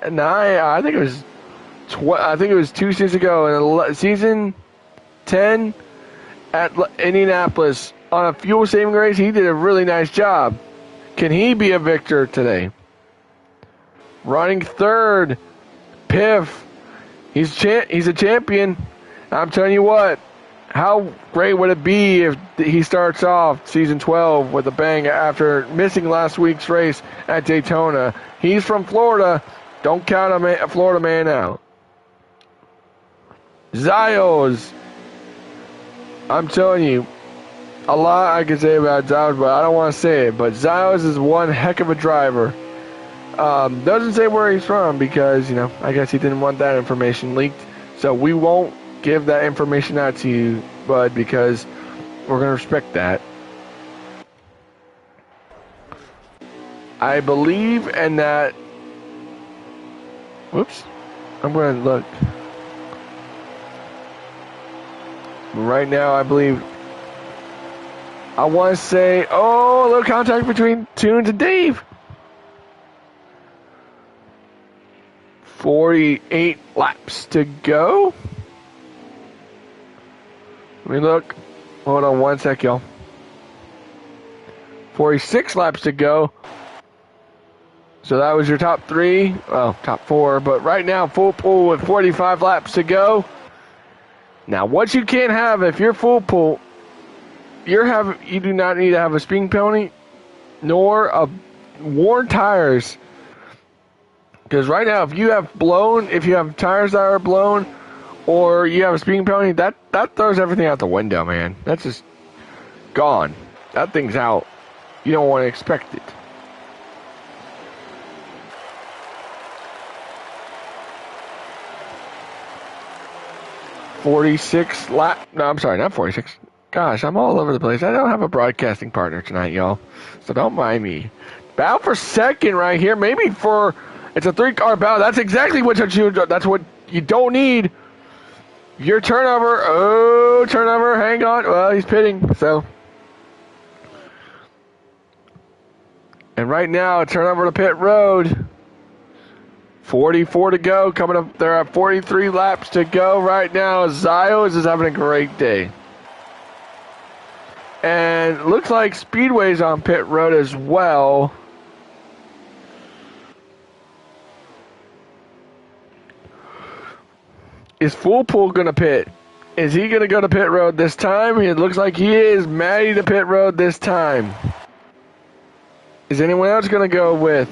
9. I think it was 2 seasons ago. In season 10 at Indianapolis on a fuel saving race. He did a really nice job. Can he be a victor today? Running third, Piff. He's a champion. I'm telling you what, how great would it be if he starts off season 12 with a bang after missing last week's race at Daytona. He's from Florida. Don't count a Florida man out. Zios. I'm telling you, a lot I can say about Zios, but I don't want to say it. But Zios is one heck of a driver. Doesn't say where he's from because, you know, I guess he didn't want that information leaked. So we won't give that information out to you, bud, because we're going to respect that. I believe in that. Whoops. I'm going to look. Right now, I believe. I want to say, a little contact between Tunes and Dave. 48 laps to go. Let me look. Hold on one sec, y'all. 46 laps to go. So that was your top 3. Well, top 4. But right now, Full Pool with 45 laps to go. Now, what you can't have if you're Full Pool you do not need to have a speeding penalty nor a worn tires. Because right now, if you have tires that are blown, or you have a speeding penalty, that throws everything out the window, man. That's just gone. That thing's out. You don't want to expect it. No, I'm sorry, not 46. Gosh, I'm all over the place. I don't have a broadcasting partner tonight, y'all. So don't mind me. Battle for second right here. Maybe it's a 3-car battle. That's exactly that's what you don't need. Your turnover. Oh, turnover. Hang on. Well, he's pitting, so. And right now, turnover to pit road. 44 to go. Coming up, they're at 43 laps to go right now. Zios is having a great day. And looks like Speedway's on pit road as well. Is Full Pool going to pit? Is he going to go to pit road this time? It looks like he is. Matty to pit road this time. Is anyone else going to go with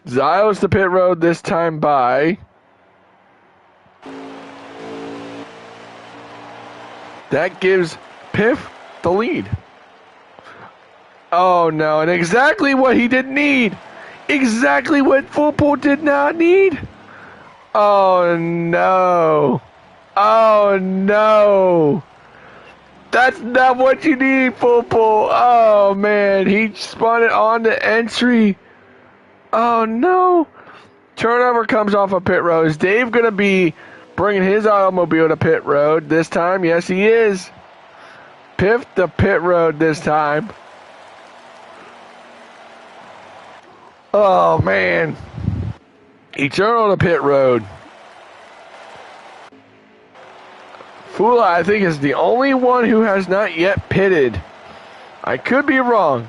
Zios to pit road this time by? That gives Piff the lead. Oh no, and exactly what he didn't need. Exactly what Full Pool did not need. Oh no. Oh no. That's not what you need, Full Pool. Oh man, he spun it on the entry. Oh no. Turnover comes off of pit road. Is Dave going to be bringing his automobile to pit road this time? Yes, he is. Piff the pit road this time. Oh, man. Eternal to pit road. Fula, I think, is the only one who has not yet pitted. I could be wrong.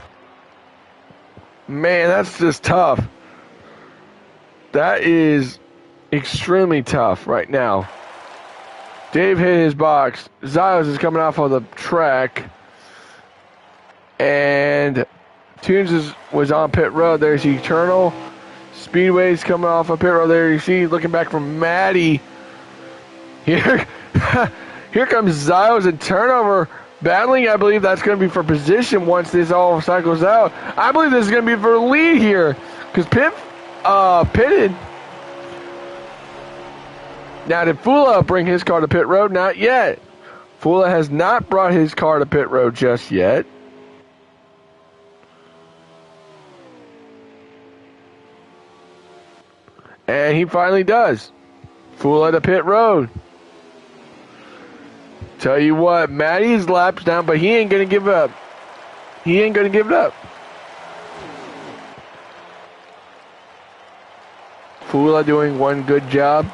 Man, that's just tough. That is extremely tough right now. Dave hit his box. Zios is coming off of the track. And Tunes was on pit road. There's Eternal. Speedway's coming off of pit road. There you see, looking back from Maddie. Here comes Zios and turnover. Battling, I believe that's going to be for position once this all cycles out. I believe this is going to be for the lead here. Because Piff pitted. Now, did Fula bring his car to pit road? Not yet. Fula has not brought his car to pit road just yet. And he finally does. Fula to pit road. Tell you what, Matty's laps down, but he ain't going to give up. He ain't going to give it up. Fula doing one good job.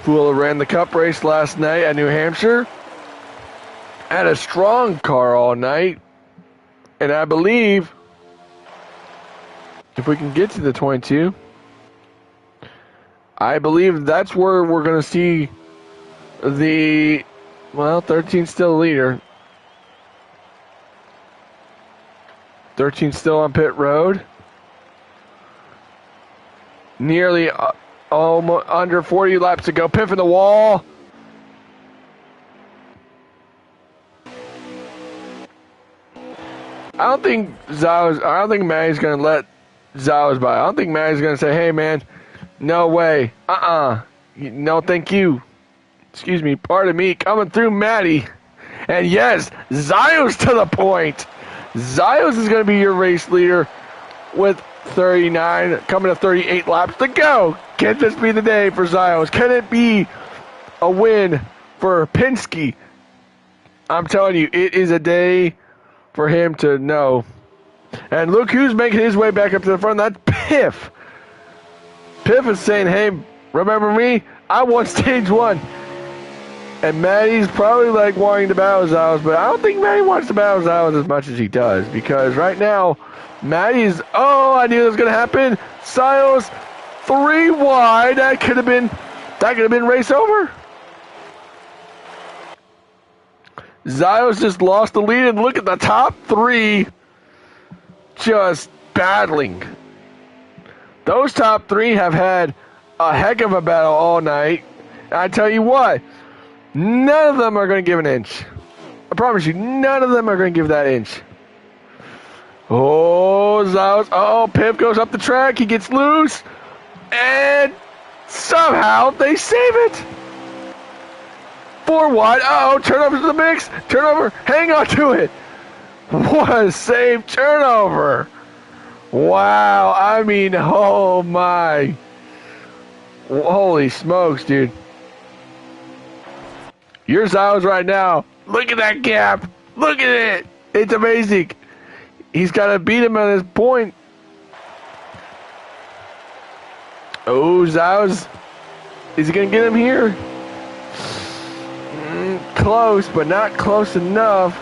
Fula ran the cup race last night at New Hampshire. Had a strong car all night. And I believe if we can get to the 22, I believe that's where we're going to see 13's still the leader. 13 still on pit road. Nearly almost under 40 laps to go. Piff in the wall. I don't think Matty's going to let Zios by. I don't think Matty's going to say, hey, man, no way. No, thank you. Excuse me, pardon me. Coming through Matty. And yes, Zios to the point. Zios is going to be your race leader with 39, coming to 38 laps to go. Can this be the day for Zios? Can it be a win for Penske? I'm telling you, it is a day for him to know. And look who's making his way back up to the front. That's Piff. Piff is saying, hey, remember me? I won stage one. And Matty's probably like wanting to battle Zios, but I don't think Matty wants to battle Zios as much as he does, because right now, Matty's, I knew it was going to happen. Zios 3 wide. That could have been race over. Zios just lost the lead, and look at the top 3 just battling. Those top 3 have had a heck of a battle all night. And I tell you what, none of them are going to give an inch. I promise you, none of them are going to give that inch. Oh, Zios. Oh, Pip goes up the track. He gets loose. And somehow they save it. 4 wide. Uh-oh, turnover to the mix. Turnover. Hang on to it. What a save turnover. Wow. I mean, oh my. Holy smokes, dude. Your Zios right now. Look at that gap. Look at it. It's amazing. He's got to beat him at this point. Oh, Zios. Is he going to get him here? Close, but not close enough.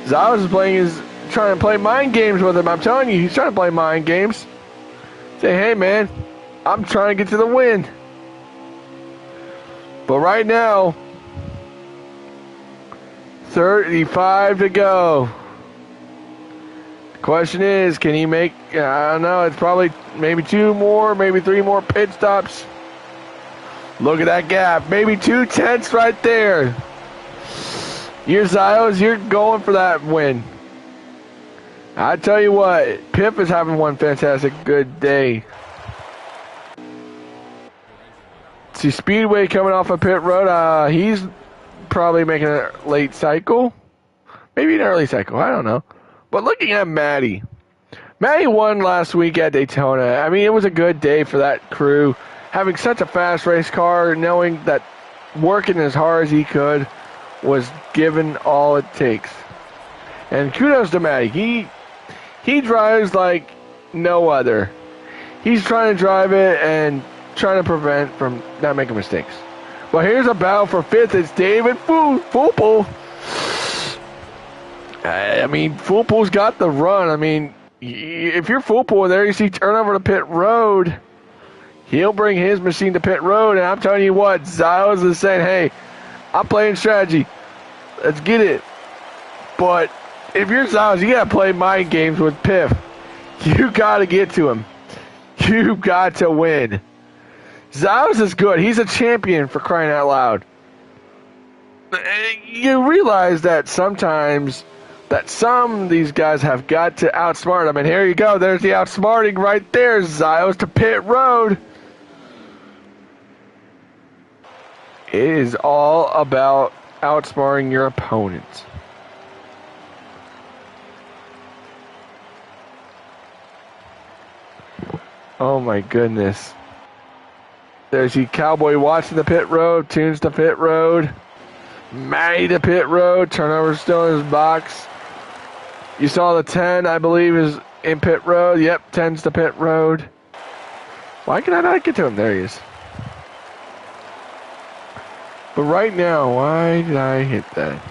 Zios is trying to play mind games with him. I'm telling you, he's trying to play mind games. Say, hey, man, I'm trying to get to the win. But right now, 35 to go. Question is, can he make, I don't know, it's probably maybe 2 more, maybe 3 more pit stops. Look at that gap. Maybe 2 tenths right there. You're Zios, you're going for that win. I tell you what, Pip is having one fantastic good day. See, Speedway coming off of pit road. He's probably making a late cycle. Maybe an early cycle, I don't know. But looking at Matty won last week at Daytona. I mean, it was a good day for that crew. Having such a fast race car, knowing that working as hard as he could was given all it takes. And kudos to Matty. He drives like no other. He's trying to drive it and trying to prevent from not making mistakes. Well, here's a battle for 5th. It's David Foopel. I mean, Foopel's got the run. I mean, if you're Foopel there, you see turnover to pit road, he'll bring his machine to pit road. And I'm telling you what, Zios is saying, hey, I'm playing strategy. Let's get it. But if you're Zios, you got to play mind games with Piff. You got to get to him. You got to win. Zios is good. He's a champion, for crying out loud. You realize that sometimes that some of these guys have got to outsmart him. And here you go. There's the outsmarting right there. Zios to pit road. It is all about outsmarting your opponent. Oh my goodness. There's the Cowboy watching the pit road. Tunes to pit road. Matty to pit road. Turnover still in his box. You saw the 10, I believe, is in pit road. Yep, 10's to pit road. Why can I not get to him? There he is. But right now, why did I hit that?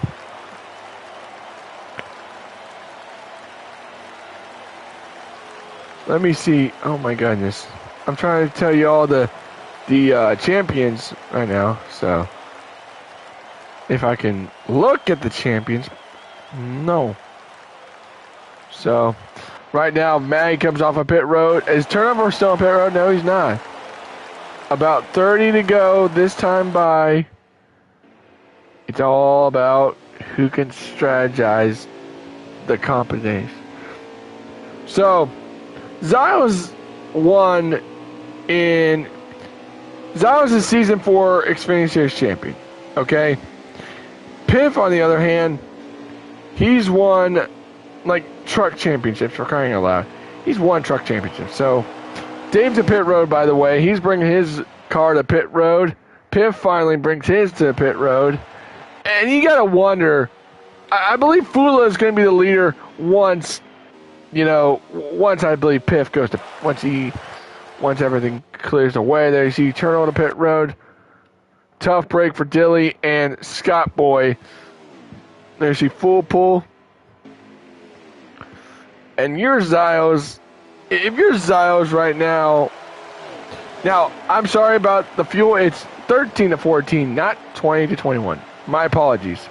Let me see. Oh my goodness. I'm trying to tell you all the champions right now. So, if I can look at the champions. No. So, right now, Matty comes off of pit road. Is turnover still on pit road? No, he's not. About 30 to go this time by. It's all about who can strategize the combination. So, Zios won in. Zios is season 4 Xfinity Series champion. Okay? Piff, on the other hand, he's won like truck championships, for crying out loud. He's won truck championships. So, Dave's at pit road, by the way. He's bringing his car to pit road. Piff finally brings his to pit road. And you got to wonder, I believe Fula is going to be the leader once I believe Piff goes to, once everything clears away. There you see turn on to pit road. Tough break for Dilly and Scott Boy. There you see full pull. And your Zios, if your Zios right now, I'm sorry about the fuel. It's 13 to 14, not 20 to 21. My apologies.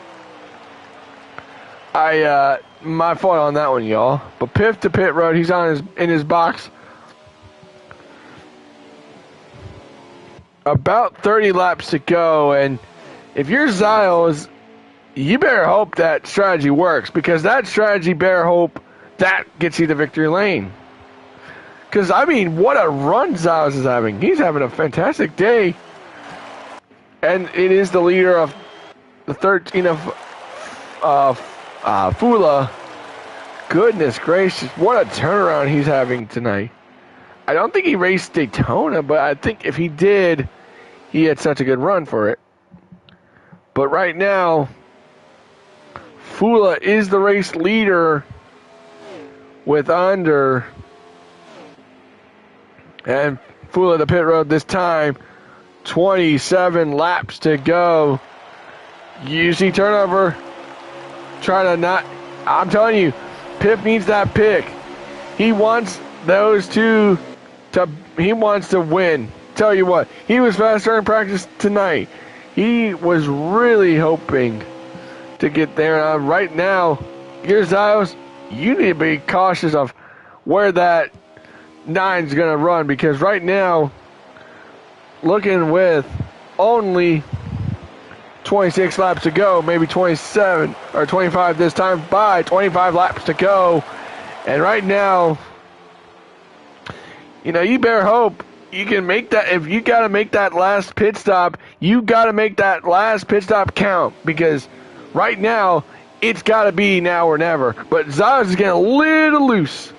My fault on that one, y'all. But Piff to pit road, he's in his box. About 30 laps to go, and if you're Zios, you better hope that strategy works, because that strategy better hope that gets you the victory lane. Because, I mean, what a run Zios is having. He's having a fantastic day. And it is the leader of the 13 of Fula. Goodness gracious, what a turnaround he's having tonight. I don't think he raced Daytona, but I think if he did, he had such a good run for it. But right now, Fula is the race leader with under. And Fula the pit road this time. 27 laps to go. You see turnover. Trying to not. I'm telling you, Pip needs that pick. He wants those two to. He wants to win. Tell you what, he was faster in practice tonight. He was really hoping to get there. Right now, here's Zios. You need to be cautious of where that 9's going to run, because right now, looking with only 26 laps to go, maybe 27 or 25 this time, by 25 laps to go. And right now, you better hope you can make that. If you got to make that last pit stop, you got to make that last pit stop count, because right now, it's got to be now or never. But Zios is getting a little loose.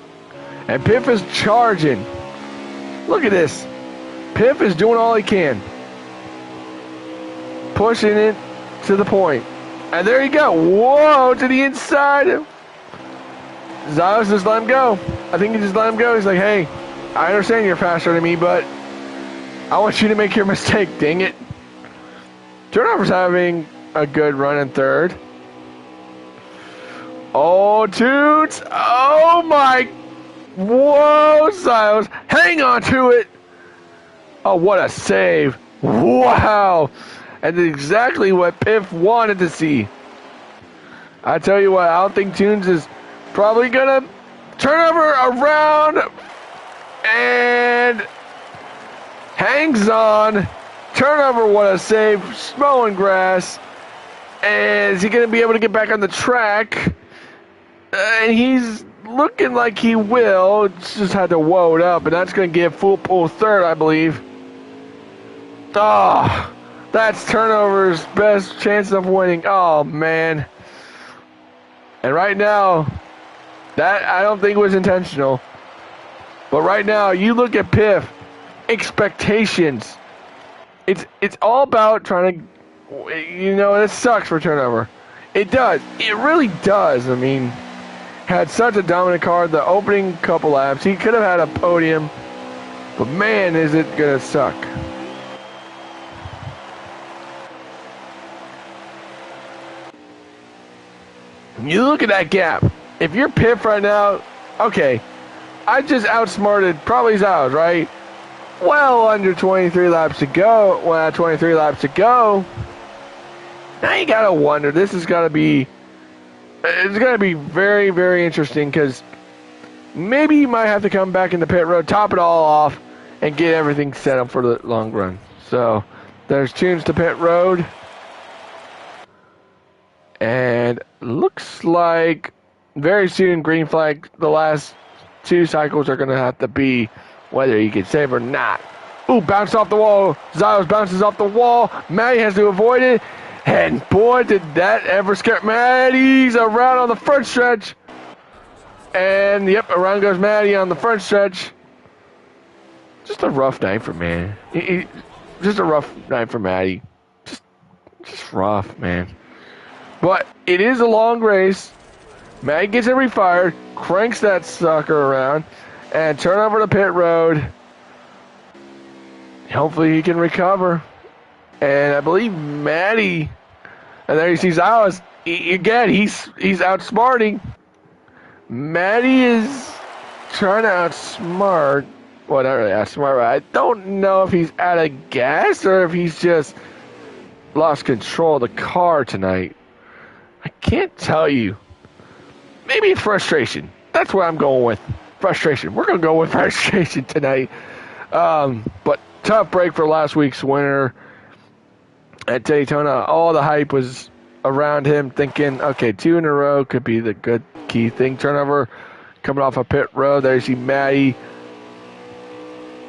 And Piff is charging. Look at this. Piff is doing all he can. Pushing it to the point. And there you go. Whoa, to the inside. Zios just let him go. I think he just let him go. He's like, hey, I understand you're faster than me, but I want you to make your mistake, dang it. Turnover's having a good run in third. Oh, Toots. Oh, my. Whoa, Zios. Hang on to it. Oh, what a save. Wow. And exactly what Piff wanted to see. I tell you what, I don't think Tunes is probably going to turn over around and hangs on. Turnover, what a save. Mowing grass. And is he going to be able to get back on the track? And he's looking like he will. Just had to woe it up, and that's going to give full pull third, I believe. Oh, that's Turnover's best chance of winning. Oh, man. And right now, that I don't think was intentional. But right now, you look at Piff, expectations. It's all about trying to, it sucks for Turnover. It does. It really does. I mean, had such a dominant car the opening couple laps. He could have had a podium. But man, is it going to suck. You look at that gap. If you're Piff right now, okay, I just outsmarted probably Zios, right? Well, under 23 laps to go. Well, 23 laps to go. Now you gotta wonder. This is gonna be. It's gonna be very, very interesting, because maybe you might have to come back in the pit road, top it all off, and get everything set up for the long run. So there's Tunes to pit road. And looks like very soon green flag, the last two cycles are going to have to be whether he can save or not. Ooh, bounced off the wall. Zios bounces off the wall. Matty has to avoid it. And boy, did that ever scare Matty's around on the front stretch. And yep, around goes Matty on the front stretch. Just a rough night for man. Just a rough night for Matty. Just rough, man. But it is a long race. Matty gets it refired, cranks that sucker around, and turn over to pit road. Hopefully he can recover. And I believe Matty, and there you see Zios, again, he's outsmarting. Maddie is trying to outsmart. Well, not really outsmart, but I don't know if he's out of gas or if he's just lost control of the car tonight. I can't tell you. Maybe it's frustration. That's what I'm going with. Frustration. We're going to go with frustration tonight. But tough break for last week's winner at Daytona. All the hype was around him, thinking, okay, 2 in a row could be the good key thing. Turnover coming off a pit road. There you see Maddie.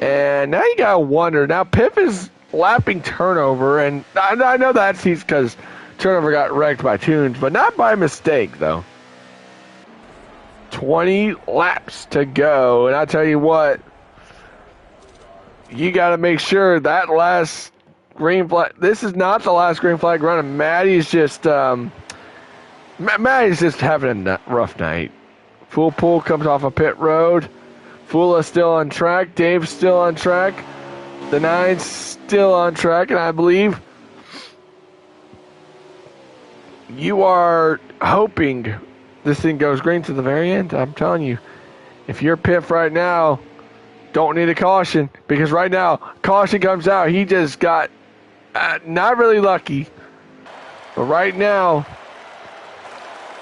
And now you got to wonder. Now Piff is lapping turnover, and I know that's because turnover got wrecked by Tunes, but not by mistake, though. 20 laps to go, and I tell you what, you got to make sure that last green flag. This is not the last green flag run, and Maddie's just having a rough night. Full pull comes off a pit road. Fula still on track. Dave's still on track. The 9's still on track, and I believe you are hoping this thing goes green to the very end. I'm telling you, if you're Piff right now, don't need a caution, because right now, caution comes out. He just got not really lucky, but right now,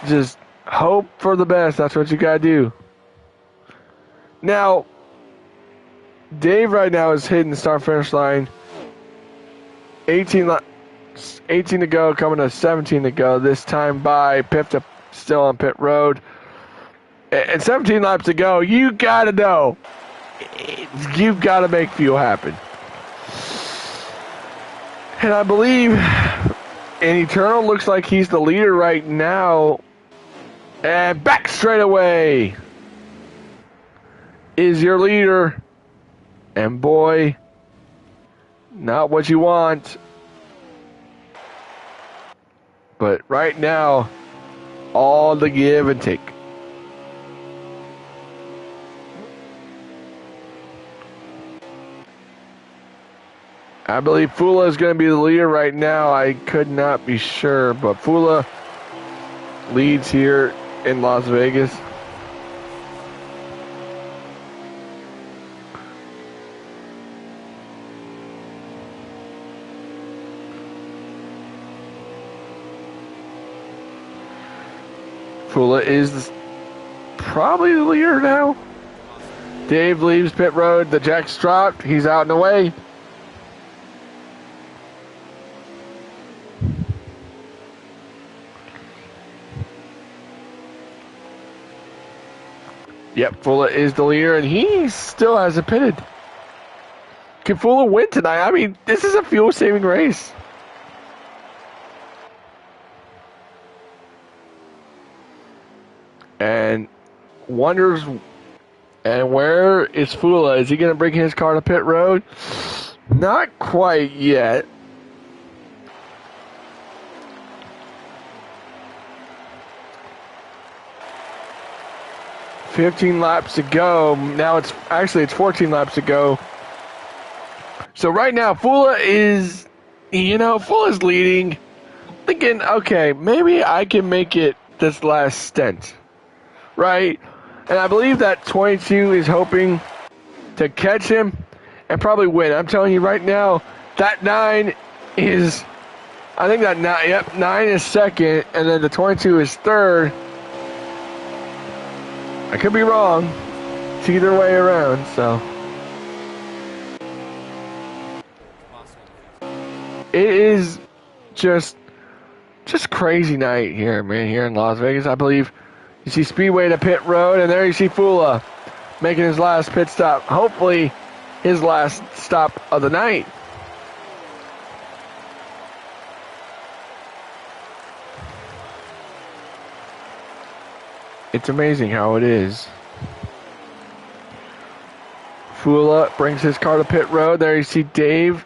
just hope for the best. That's what you got to do. Now, Dave right now is hitting the start-finish line. 18 to go, coming to 17 to go. This time by Piff still on pit road. And 17 laps to go. You got to know. You've got to make fuel happen. And I believe in Eternal looks like he's the leader right now. And back straight away is your leader. And boy, not what you want. But right now, all the give and take. I believe Fula is going to be the leader right now. I could not be sure, but Fula leads here in Las Vegas. Fula is probably the leader now. Dave leaves pit road. The jack's dropped. He's out and away. Yep, Fula is the leader, and he still hasn't pitted. Can Fula win tonight? I mean, this is a fuel-saving race. And wonders, and where is Fula? Is he going to bring his car to pit road? Not quite yet. $15 laps to go. Now it's 14 laps to go. So right now, Fula is leading. Thinking, okay, maybe I can make it this last stint. Right? And I believe that 22 is hoping to catch him and probably win. I'm telling you right now, that 9 is, I think that 9 is second, and then the 22 is third. I could be wrong. It's either way around, so. It is just crazy night here, man, here in Las Vegas. I believe you see Speedway to pit road, and there you see Fula making his last pit stop. Hopefully, his last stop of the night. It's amazing how it is. Fula brings his car to pit road. There you see Dave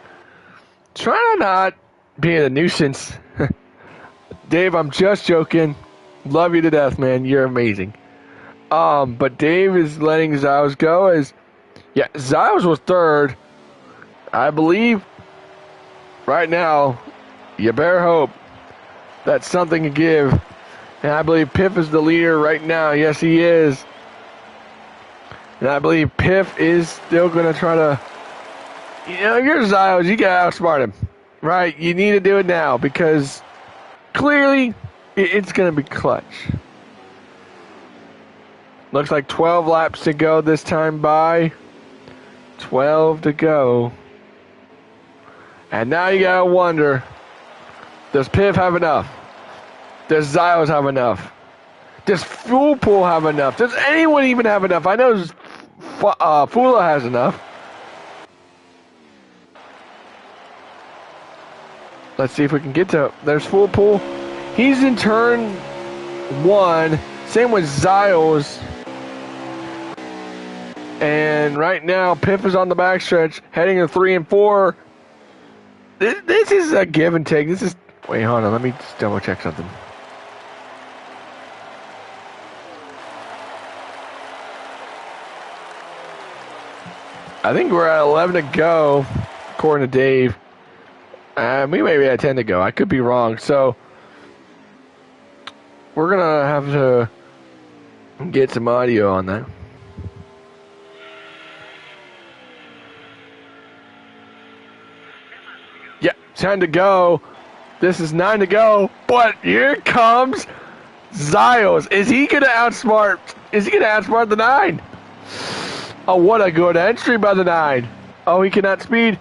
trying to not be a nuisance. Dave, I'm just joking. Love you to death, man. You're amazing. But Dave is letting Ziles go. Ziles was third. I believe right now, you better hope that something can give. And I believe Piff is the leader right now. Yes, he is. And I believe Piff is still going to try to... You know, you're Zios. You got to outsmart him. Right? You need to do it now because clearly it's going to be clutch. Looks like 12 laps to go this time by. 12 to go. And now you got to wonder, does Piff have enough? Does Zios have enough? Does Full Pool have enough? Does anyone even have enough? I know Fula has enough. Let's see if we can get to... There's Full Pool. He's in turn 1. Same with Zios. And right now, Piff is on the backstretch, heading to 3 and 4. This is a give and take. This is... Wait, hold on. Let me just double check something. I think we're at 11 to go, according to Dave. We may be at 10 to go. I could be wrong. So, we're going to have to get some audio on that. Yeah, 10 to go. This is 9 to go. But here comes Zios. Is he going to outsmart the 9? Oh, what a good entry by the 9. Oh, he cannot speed.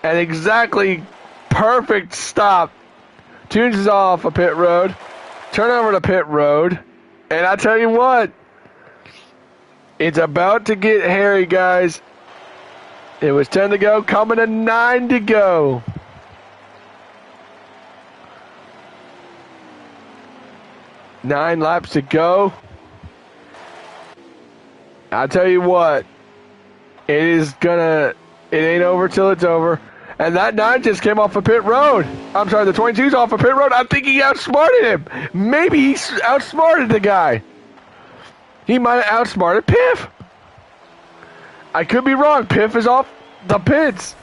And exactly perfect stop. Tunes is off a pit road. Turn over to pit road. And I tell you what, it's about to get hairy, guys. It was 10 to go, coming to 9 to go. Nine laps to go. I'll tell you what, it ain't over till it's over. And that 9 just came off a pit road. I'm sorry, the 22's off a pit road. I think he outsmarted him. Maybe he outsmarted the guy. He might have outsmarted Piff. I could be wrong. Piff is off the pits.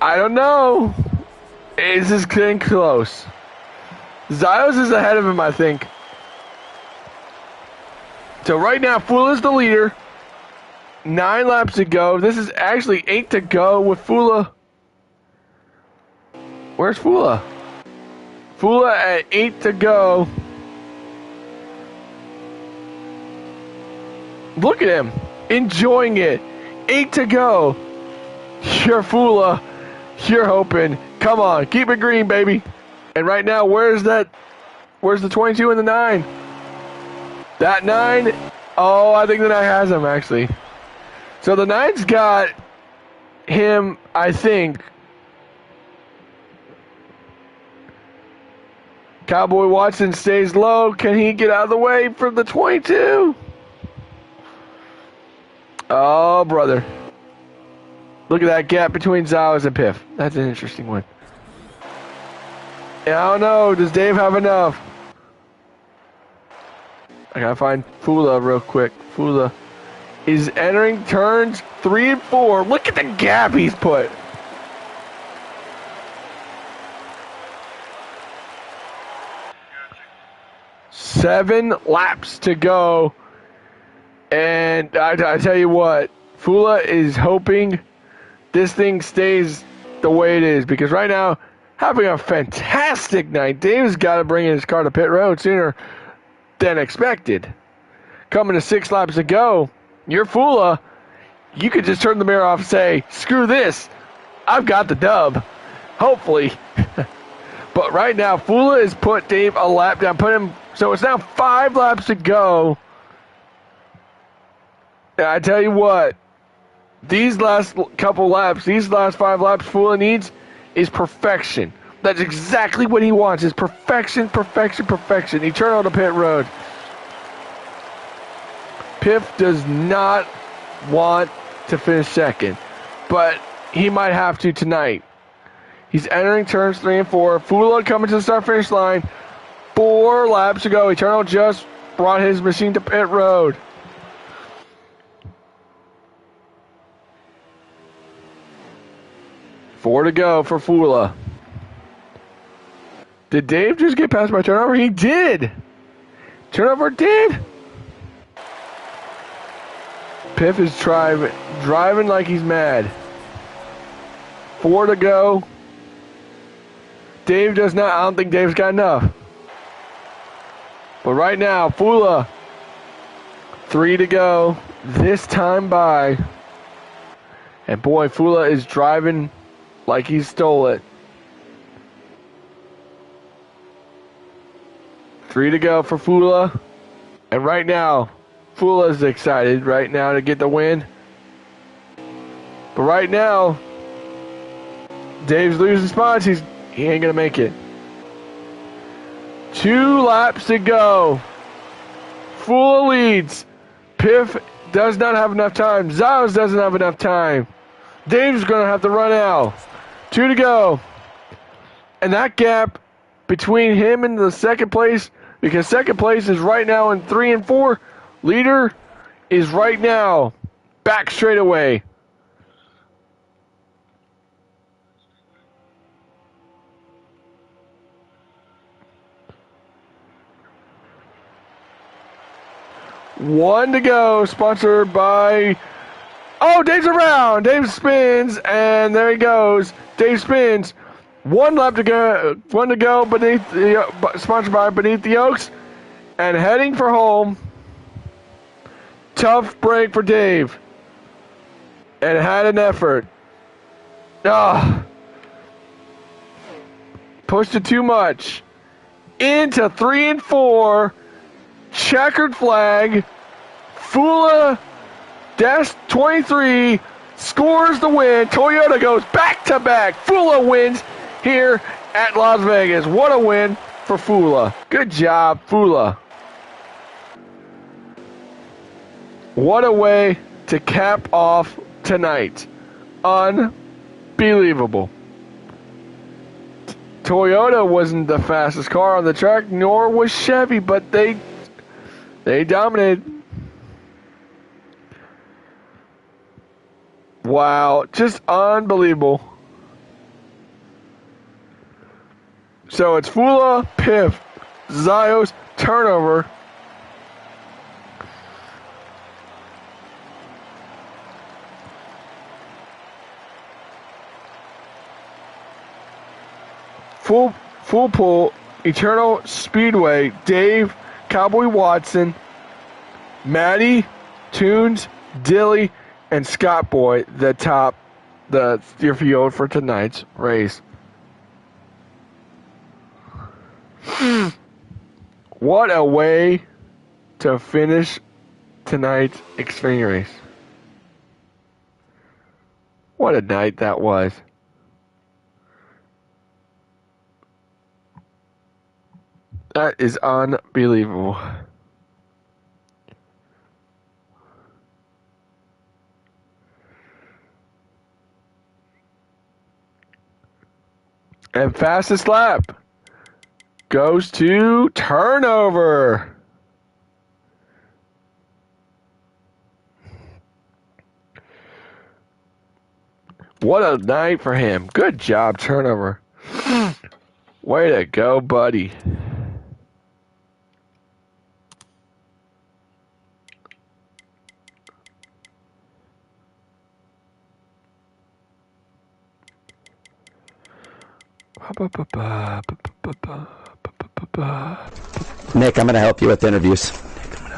I don't know. Is this getting close? Zios is ahead of him, I think. So right now, Fula is the leader. 9 laps to go. This is actually 8 to go with Fula. Where's Fula? Fula at 8 to go. Look at him. Enjoying it. 8 to go. You're Fula. You're hoping. Come on. Keep it green, baby. And right now, where's the 22 and the 9? That 9, oh, I think the 9 has him, actually. So the 9's got him, I think. Cowboy Watson stays low. Can he get out of the way from the 22? Oh, brother. Look at that gap between Zios and Piff. That's an interesting one. I don't know. Does Dave have enough? I gotta find Fula real quick. Fula is entering turns 3 and 4. Look at the gap he's put. Seven laps to go. And I tell you what, Fula is hoping this thing stays the way it is. Because right now, having a fantastic night. Dave's got to bring his car to pit road sooner than expected. Coming to 6 laps to go, you're Fula. You could just turn the mirror off and say, screw this. I've got the dub. Hopefully. But right now, Fula has put Dave a lap down. So it's now 5 laps to go. And I tell you what, these last couple laps, these last 5 laps Fula needs is perfection. That's exactly what he wants, is perfection, perfection, perfection. He turned on the pit road. Piff does not want to finish second, but he might have to tonight. He's entering turns 3 and 4. Fula coming to the start-finish line. 4 laps to go. Eternal just brought his machine to pit road. Four to go for Fula. Did Dave just get past my turnover? He did. Turnover, Dave. Piff is driving like he's mad. 4 to go. Dave does not. I don't think Dave's got enough. But right now, Fula. 3 to go. This time by. And boy, Fula is driving like he stole it. 3 to go for Fula. And right now, Fula's excited right now to get the win. But right now, Dave's losing spots. He ain't going to make it. 2 laps to go. Fula leads. Piff does not have enough time. Zaz doesn't have enough time. Dave's going to have to run out. 2 to go. And that gap between him and the second place, because second place is right now in 3 and 4, leader is right now back straight away. One to go, sponsored by... Oh, Dave's around. Dave spins, and there he goes. Dave spins. 1 lap to go. 1 to go. Beneath the sponsored by Beneath the Oaks, and heading for home. Tough break for Dave, and had an effort. Pushed it too much. Into 3 and 4. Checkered flag. Fula Dash 23 scores the win. Toyota goes back to back. Fula wins here at Las Vegas. What a win for Fula. Good job, Fula. What a way to cap off tonight. Unbelievable. Toyota wasn't the fastest car on the track, nor was Chevy, but they dominated. Wow, just unbelievable. So it's Fula, Piff, Zios, turnover. Full pull, Eternal Speedway, Dave, Cowboy Watson, Maddie, Tunes, Dilly, and Scott Boy, the steer field for tonight's race. What a way to finish tonight's Xfinity race. What a night that was. That is unbelievable. And fastest lap goes to turnover. What a night for him. Good job, turnover. Way to go, buddy. Nick, I'm going to help you with interviews.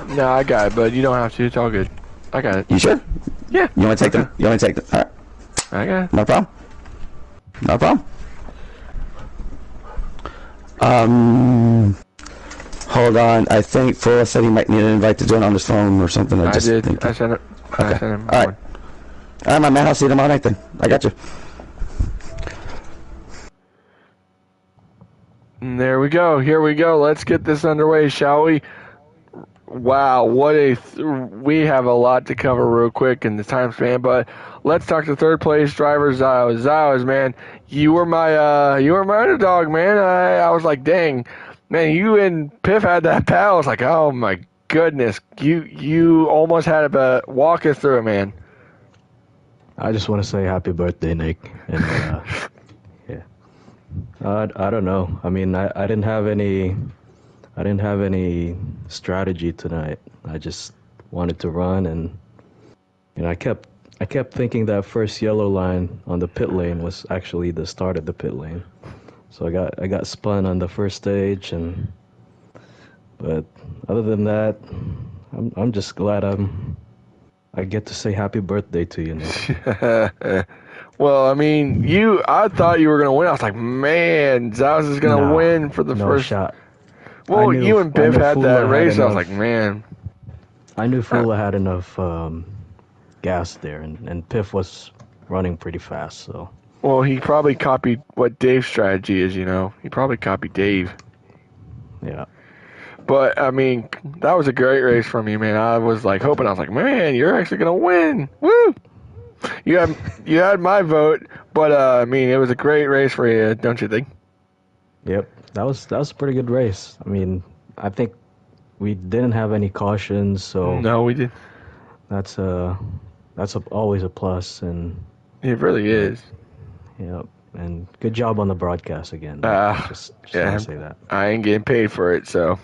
No, I got it, but you don't have to. It's all good. I got it. You sure? Yeah. You want to take them? You want to take them? All right. I got it. No problem. No problem. Hold on. I think Fuller said he might need an invite to join on his phone or something. I did. I sent it. Okay. I sent him. All right. All right, my man. I'll see you tomorrow night then. I got you. And there we go. Here we go. Let's get this underway, shall we? Wow, we have a lot to cover real quick in the time span, but let's talk to third place driver Zios. Zios, man, you were my underdog, man. I was like, dang, man, you and Piff had that battle. I was like, oh my goodness, you almost had to walk us through it, man. I just want to say happy birthday, Nick. And yeah, I don't know. I mean, I didn't have any I didn't have any strategy tonight. I just wanted to run, and I kept thinking that first yellow line on the pit lane was actually the start of the pit lane. So I got spun on the first stage, but other than that, I'm just glad I get to say happy birthday to you, Nick. Well, I mean, I thought you were going to win. I was like, man, Zaz is going to Nah, win for the no first. shot. Well, you and I Biff knew had that Fula had race. I was like, enough. man. I knew Uh, Fula had enough gas there, and Piff was running pretty fast. So Well, he probably copied what Dave's strategy is, He probably copied Dave. yeah, But, I mean, that was a great race from you, man. I was like hoping. I was like, man, you're actually going to win. Woo! You had my vote, but, I mean, it was a great race for you, don't you think? yep, that was a pretty good race. I mean, I think we didn't have any cautions, so No, we did. that's a always a plus. And It really but is. yeah, and good job on the broadcast again, Nick. Uh, Just want yeah, to say that. I ain't getting paid for it, so,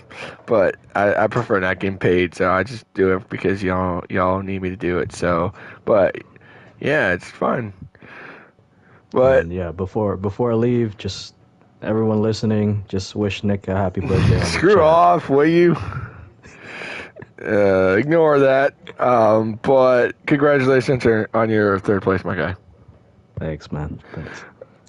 but I prefer not getting paid, so I just do it because y'all need me to do it. So, but yeah, it's fun. But And yeah, before I leave, just everyone listening, just wish Nick a happy birthday on the screw chat. off, will you? Ignore that. But congratulations on your third place, my guy. Thanks, man. Thanks.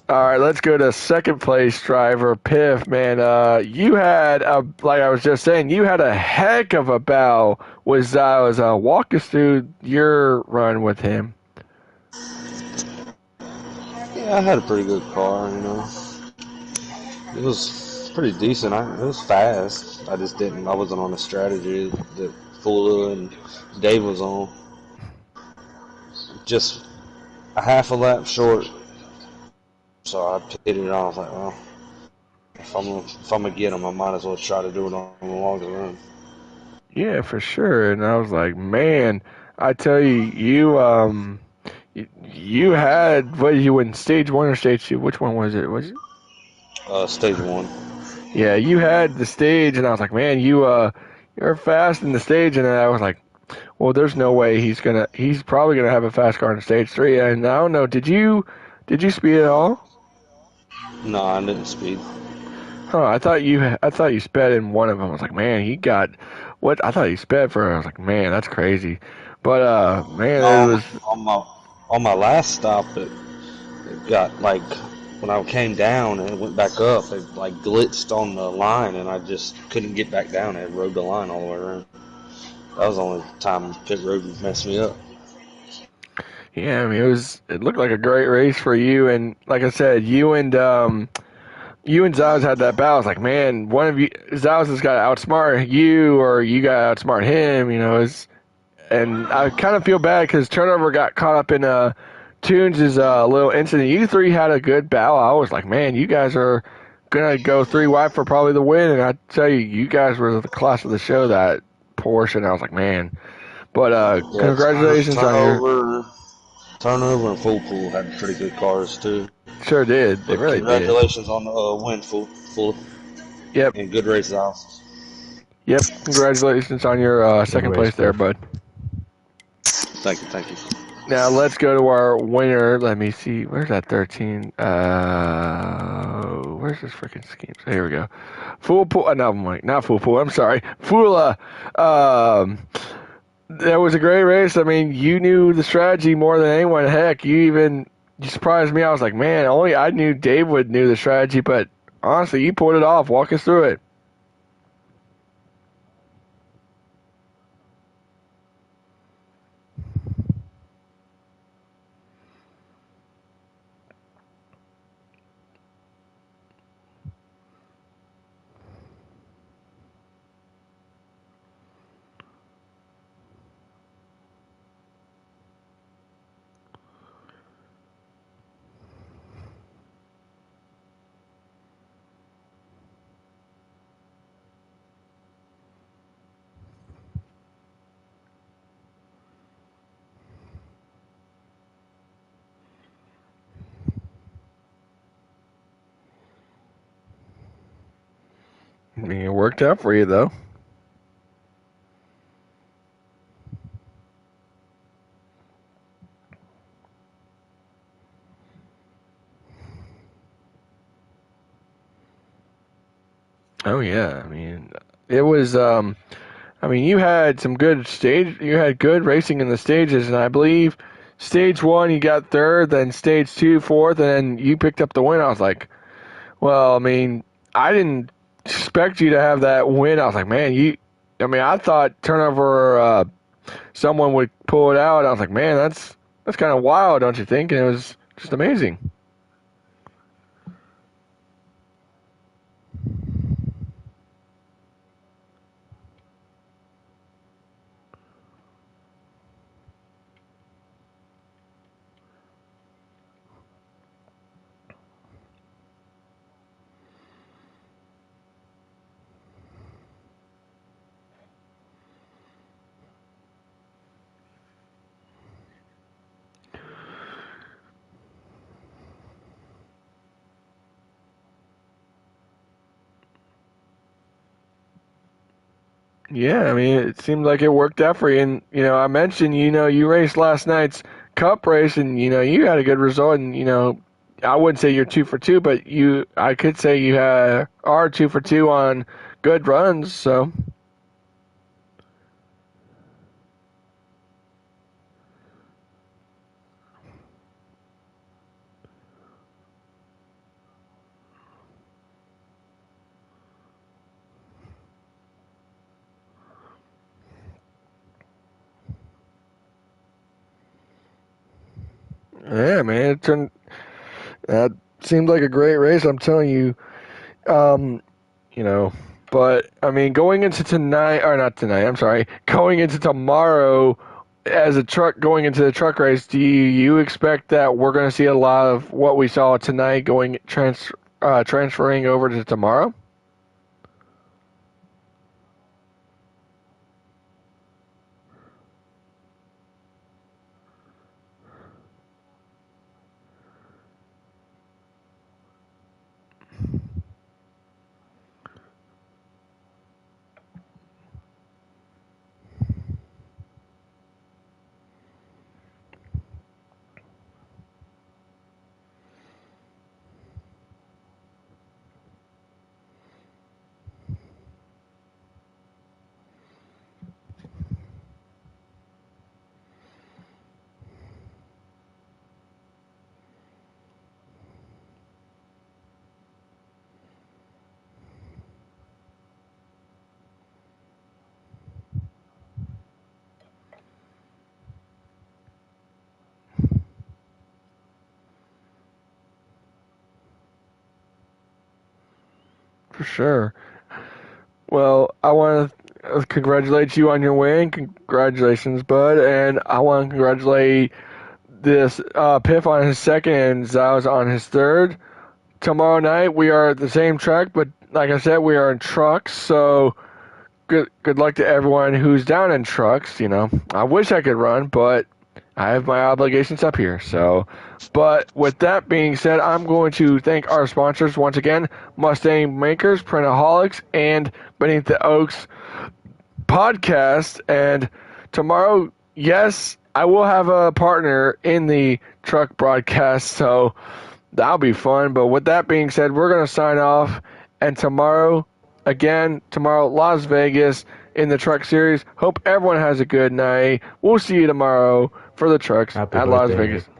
All right, let's go to second place driver Piff. Man, you had like I was just saying, you had a heck of a battle with Zyles. Walk us through your run with him. Yeah, I had a pretty good car. It was pretty decent. It was fast. I wasn't on a strategy that Fuller and Dave was on. Just a half a lap short. So I pitted it on. I was like, well, if I'm gonna get him, I might as well try to do it on the longer run. Yeah, for sure. And I was like, man, I tell you, you had what you in stage one or stage two? Which one was it? Was it? Stage one. Yeah, you had the stage, and I was like, man, you're fast in the stage, and then I was like, well, there's no way he's probably gonna have a fast car in stage three. And I don't know, did you speed at all? No, I didn't speed. Huh? I thought you sped in one of them. I was like, man, he got what? I thought he sped for. I was like, man, that's crazy. But man, No, it was. on my last stop, it got like when I came down and it went back up, it like glitched on the line, and I just couldn't get back down. It rode the line all the way around. That was the only time pit road messed me up. Yeah, I mean, it looked like a great race for you, and like I said, you and Zaz had that battle. It's like, man, one of you, Zaz has got to outsmart you, or you got to outsmart him. And I kind of feel bad because Turnover got caught up in Tunes' little incident. You three had a good battle. I was like, man, you guys are gonna go three wide for probably the win. And I tell you, you guys were the class of the show that portion. I was like, man. But Yeah, congratulations on your. turnover, and full pool had pretty good cars too. Sure did. They But really did. congratulations on the win, full, Yep. and good races, Alex. Yep. Congratulations on your Good second race, place there, Piff. bud. Thank you, thank you. Now let's go to our winner. Let me see. Where's that 13? Where's this freaking scheme? So here we go. Fool pool. No, not fool pool. I'm sorry. Fula. That was a great race. I mean, you knew the strategy more than anyone. Heck, you surprised me. I was like, man, only I knew Dave would knew the strategy, but honestly, you pulled it off. Walk us through it. I mean, it worked out for you, though. Oh yeah, I mean, it was. I mean, you had some good stage. You had good racing in the stages, and I believe stage one you got third, then stage two fourth, and then you picked up the win. I was like, well, I mean, I didn't expect you to have that win. I was like, man, you. I mean, I thought turnover. Someone would pull it out. I was like, man, that's kind of wild, don't you think? And it was just amazing. Yeah, I mean, it seemed like it worked out for you. And, I mentioned, you raced last night's cup race and, you had a good result. And, I wouldn't say you're 2 for 2, but I could say you are 2 for 2 on good runs. So, yeah, man, that seemed like a great race. I'm telling you, um, you know, but I mean, going into tonight, or not tonight, I'm sorry, going into tomorrow as a truck, going into the truck race, do you expect that we're going to see a lot of what we saw tonight transferring over to tomorrow? For sure. Well, I want to congratulate you on your win. Congratulations, bud. And I want to congratulate this Piff on his second and Zhao's on his third. Tomorrow night we are at the same track, but like I said, we are in trucks. So good luck to everyone who's down in trucks. I wish I could run, but I have my obligations up here. So, but with that being said, I'm going to thank our sponsors once again: Mustang Makers, Printaholics, and Beneath the Oaks podcast. And tomorrow, yes, I will have a partner in the truck broadcast, so that'll be fun. But with that being said, we're going to sign off. And tomorrow, Las Vegas in the truck series. Hope everyone has a good night. We'll see you tomorrow for the trucks Happy at Las birthday, Vegas. Nick.